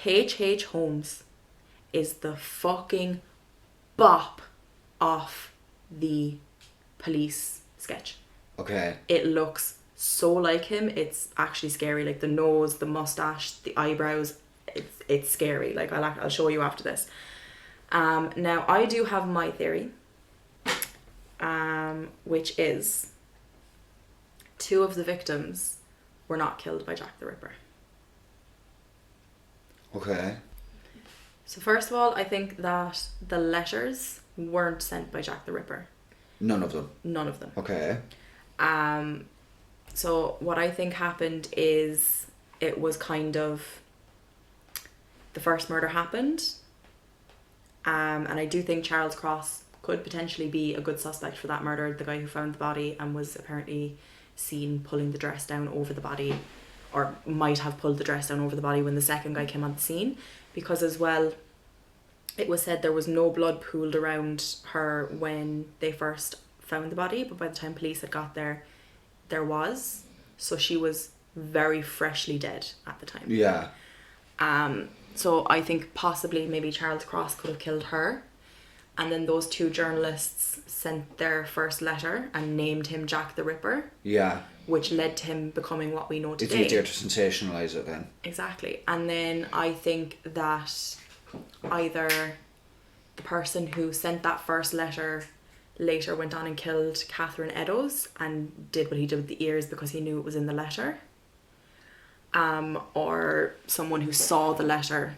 Speaker 2: H.H. Holmes is the fucking bop off the police sketch.
Speaker 1: Okay.
Speaker 2: It looks so like him. It's actually scary. Like, the nose, the mustache, the eyebrows. It's scary. Like, I'll show you after this. Now, I do have my theory, which is 2 of the victims were not killed by Jack the Ripper.
Speaker 1: Okay.
Speaker 2: So first of all, I think that the letters weren't sent by Jack the Ripper.
Speaker 1: None of them?
Speaker 2: None of them.
Speaker 1: Okay.
Speaker 2: So what I think happened is it was kind of... the first murder happened. And I do think Charles Cross could potentially be a good suspect for that murder. The guy who found the body and was apparently seen pulling the dress down over the body, or might have pulled the dress down over the body when the second guy came on the scene, because as well it was said there was no blood pooled around her when they first found the body, but by the time police had got there, there was. So she was very freshly dead at the time.
Speaker 1: Yeah.
Speaker 2: So I think possibly maybe Charles Cross could have killed her, and then those 2 journalists sent their first letter and named him Jack the Ripper.
Speaker 1: Yeah.
Speaker 2: Which led to him becoming what we know today.
Speaker 1: It's easier to sensationalise it then.
Speaker 2: Exactly. And then I think that either the person who sent that first letter later went on and killed Catherine Eddowes and did what he did with the ears because he knew it was in the letter. Or someone who saw the letter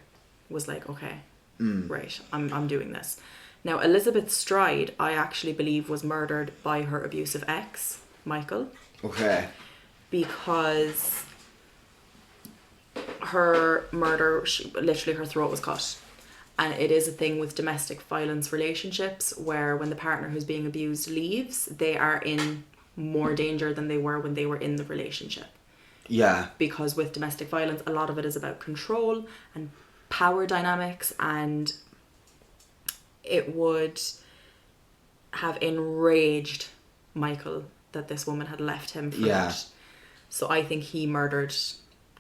Speaker 2: was like, okay, right, I'm doing this. Now, Elizabeth Stride, I actually believe, was murdered by her abusive ex, Michael.
Speaker 1: Okay.
Speaker 2: Because her murder, literally her throat was cut. And it is a thing with domestic violence relationships where when the partner who's being abused leaves, they are in more danger than they were when they were in the relationship.
Speaker 1: Yeah.
Speaker 2: Because with domestic violence, a lot of it is about control and power dynamics, and it would have enraged Michael that this woman had left him for that. So I think he murdered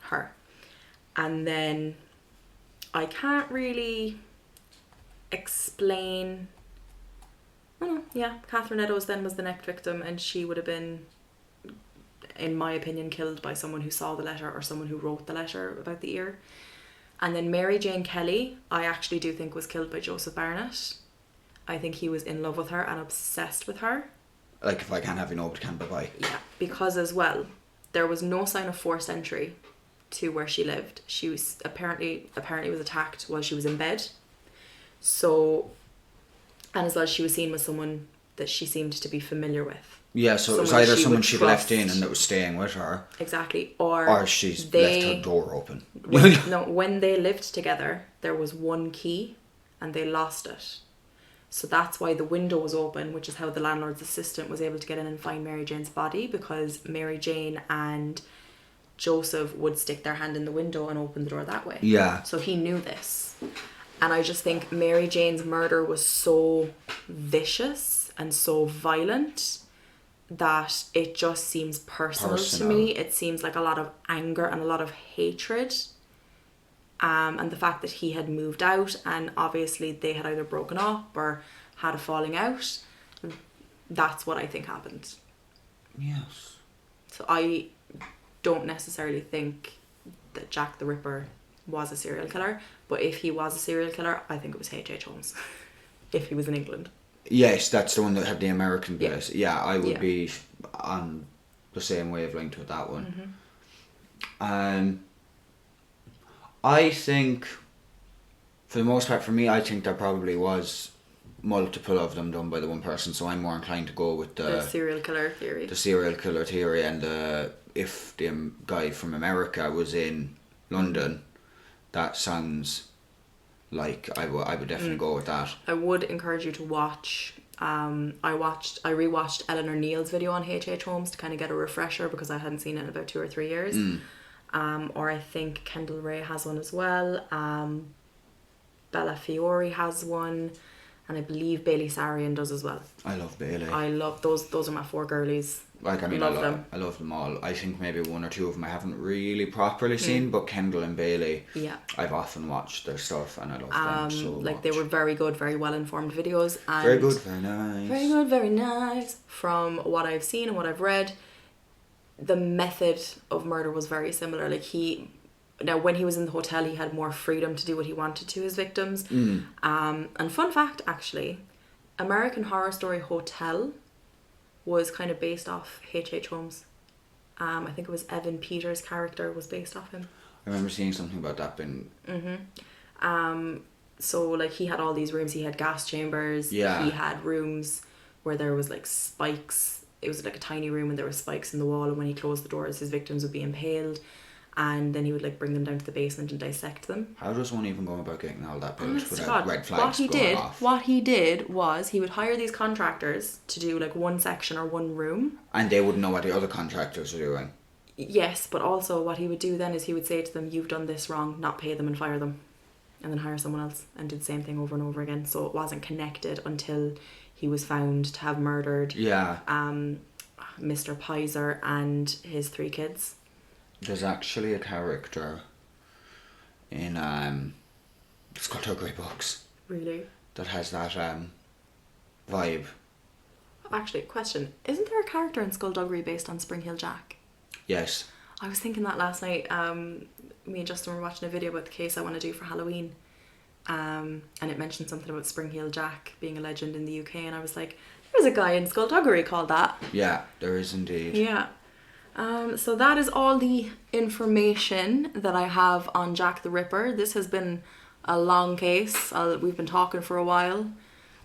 Speaker 2: her. And then I can't really explain... Oh no, yeah, Catherine Eddowes then was the next victim, and she would have been, in my opinion, killed by someone who saw the letter or someone who wrote the letter about the ear. And then Mary Jane Kelly, I actually do think was killed by Joseph Barnett. I think he was in love with her and obsessed with her.
Speaker 1: Like, if I can't have you, nobody can, bye-bye.
Speaker 2: Yeah, because as well, there was no sign of forced entry to where she lived. She was apparently was attacked while she was in bed. So, and as well, she was seen with someone that she seemed to be familiar with.
Speaker 1: Yeah, so it was either someone she'd left in and that was staying with her.
Speaker 2: Exactly.
Speaker 1: Or she's left her door open.
Speaker 2: When they lived together, there was one key and they lost it. So that's why the window was open, which is how the landlord's assistant was able to get in and find Mary Jane's body, because Mary Jane and Joseph would stick their hand in the window and open the door that way.
Speaker 1: Yeah.
Speaker 2: So he knew this. And I just think Mary Jane's murder was so vicious and so violent that it just seems personal to me. It seems like a lot of anger and a lot of hatred. And the fact that he had moved out and obviously they had either broken up or had a falling out, that's what I think happened.
Speaker 1: Yes.
Speaker 2: So I don't necessarily think that Jack the Ripper was a serial killer, but if he was a serial killer, I think it was H.H. Holmes, if he was in England. Yes,
Speaker 1: that's the one that had the American base. Yeah, I would be on the same wavelength with that one.
Speaker 2: Mm-hmm.
Speaker 1: I think For the most part, for me, I think there probably was multiple of them done by the one person, so I'm more inclined to go with
Speaker 2: the serial killer theory.
Speaker 1: The serial killer theory, and if the guy from America was in London, that sounds like I would definitely go with that.
Speaker 2: I would encourage you to watch. I rewatched Eleanor Neale's video on H.H. Holmes to kind of get a refresher because I hadn't seen it in about 2 or 3 years. Or I think Kendall Ray has one as well. Bella Fiore has one, and I believe Bailey Sarian does as well.
Speaker 1: I love Bailey.
Speaker 2: I love those. Those are my 4 girlies.
Speaker 1: Like, I mean, I love them all. I think maybe 1 or 2 of them I haven't really properly seen, but Kendall and Bailey, I've often watched their stuff and I love them so much.
Speaker 2: They were very good, very well informed videos. And
Speaker 1: very good, very nice.
Speaker 2: Very good, very nice. From what I've seen and what I've read, the method of murder was very similar. Like now when he was in the hotel, he had more freedom to do what he wanted to his victims. And fun fact, actually, American Horror Story Hotel was kind of based off H.H. Holmes. I think it was Evan Peters' character was based off him.
Speaker 1: I remember seeing something about that being...
Speaker 2: So, like, he had all these rooms. He had gas chambers.
Speaker 1: Yeah.
Speaker 2: He had rooms where there was, like, spikes. It was, like, a tiny room and there were spikes in the wall. And when he closed the doors, his victims would be impaled. And then he would, like, bring them down to the basement and dissect them.
Speaker 1: How does one even go about getting all that built without red flags going off?
Speaker 2: What he did was he would hire these contractors to do, like, one section or one room.
Speaker 1: And they wouldn't know what the other contractors are doing.
Speaker 2: Yes, but also what he would do then is he would say to them, you've done this wrong, not pay them and fire them. And then hire someone else and do the same thing over and over again. So it wasn't connected until he was found to have murdered Mr. Pizer and his 3 kids.
Speaker 1: There's actually a character in Skullduggery books.
Speaker 2: Really?
Speaker 1: That has that vibe.
Speaker 2: Actually, question. Isn't there a character in Skullduggery based on Spring Hill Jack?
Speaker 1: Yes.
Speaker 2: I was thinking that last night. Me and Justin were watching a video about the case I want to do for Halloween. And it mentioned something about Spring Hill Jack being a legend in the UK. And I was like, there's a guy in Skullduggery called that.
Speaker 1: Yeah, there is indeed.
Speaker 2: Yeah. So that is all the information that I have on Jack the Ripper. This has been a long case. We've been talking for a while.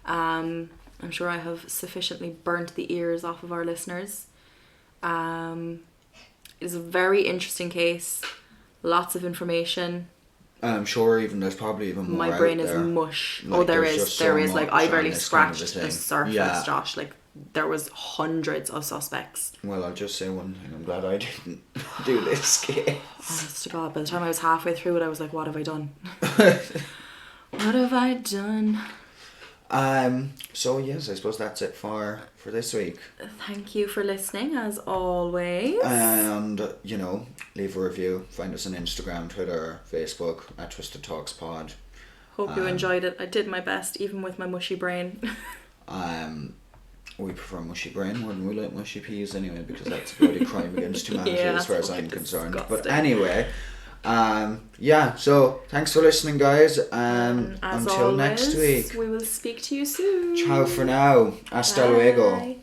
Speaker 2: I'm sure I have sufficiently burnt the ears off of our listeners. It's a very interesting case. Lots of information.
Speaker 1: I'm sure there's probably even more.
Speaker 2: My brain
Speaker 1: out
Speaker 2: is
Speaker 1: there.
Speaker 2: mush.
Speaker 1: Like,
Speaker 2: there is. Like, I barely scratched
Speaker 1: kind of
Speaker 2: the surface, Josh. Like, there was hundreds of suspects.
Speaker 1: Well, I'll just say one thing. I'm glad I didn't do this case.
Speaker 2: Honest to God, by the time I was halfway through it, I was like, what have I done? What have I done?
Speaker 1: So yes, I suppose that's it for this week.
Speaker 2: Thank you for listening, as always.
Speaker 1: And, leave a review. Find us on Instagram, Twitter, Facebook, at Twisted Talks Pod.
Speaker 2: Hope you enjoyed it. I did my best, even with my mushy brain.
Speaker 1: We prefer mushy brain more than we like mushy peas anyway, because that's a bloody crime against humanity as far as I'm concerned.
Speaker 2: Disgusting.
Speaker 1: But anyway, so thanks for listening, guys. Until
Speaker 2: always,
Speaker 1: next week.
Speaker 2: We will speak to you soon.
Speaker 1: Ciao for now. Hasta luego.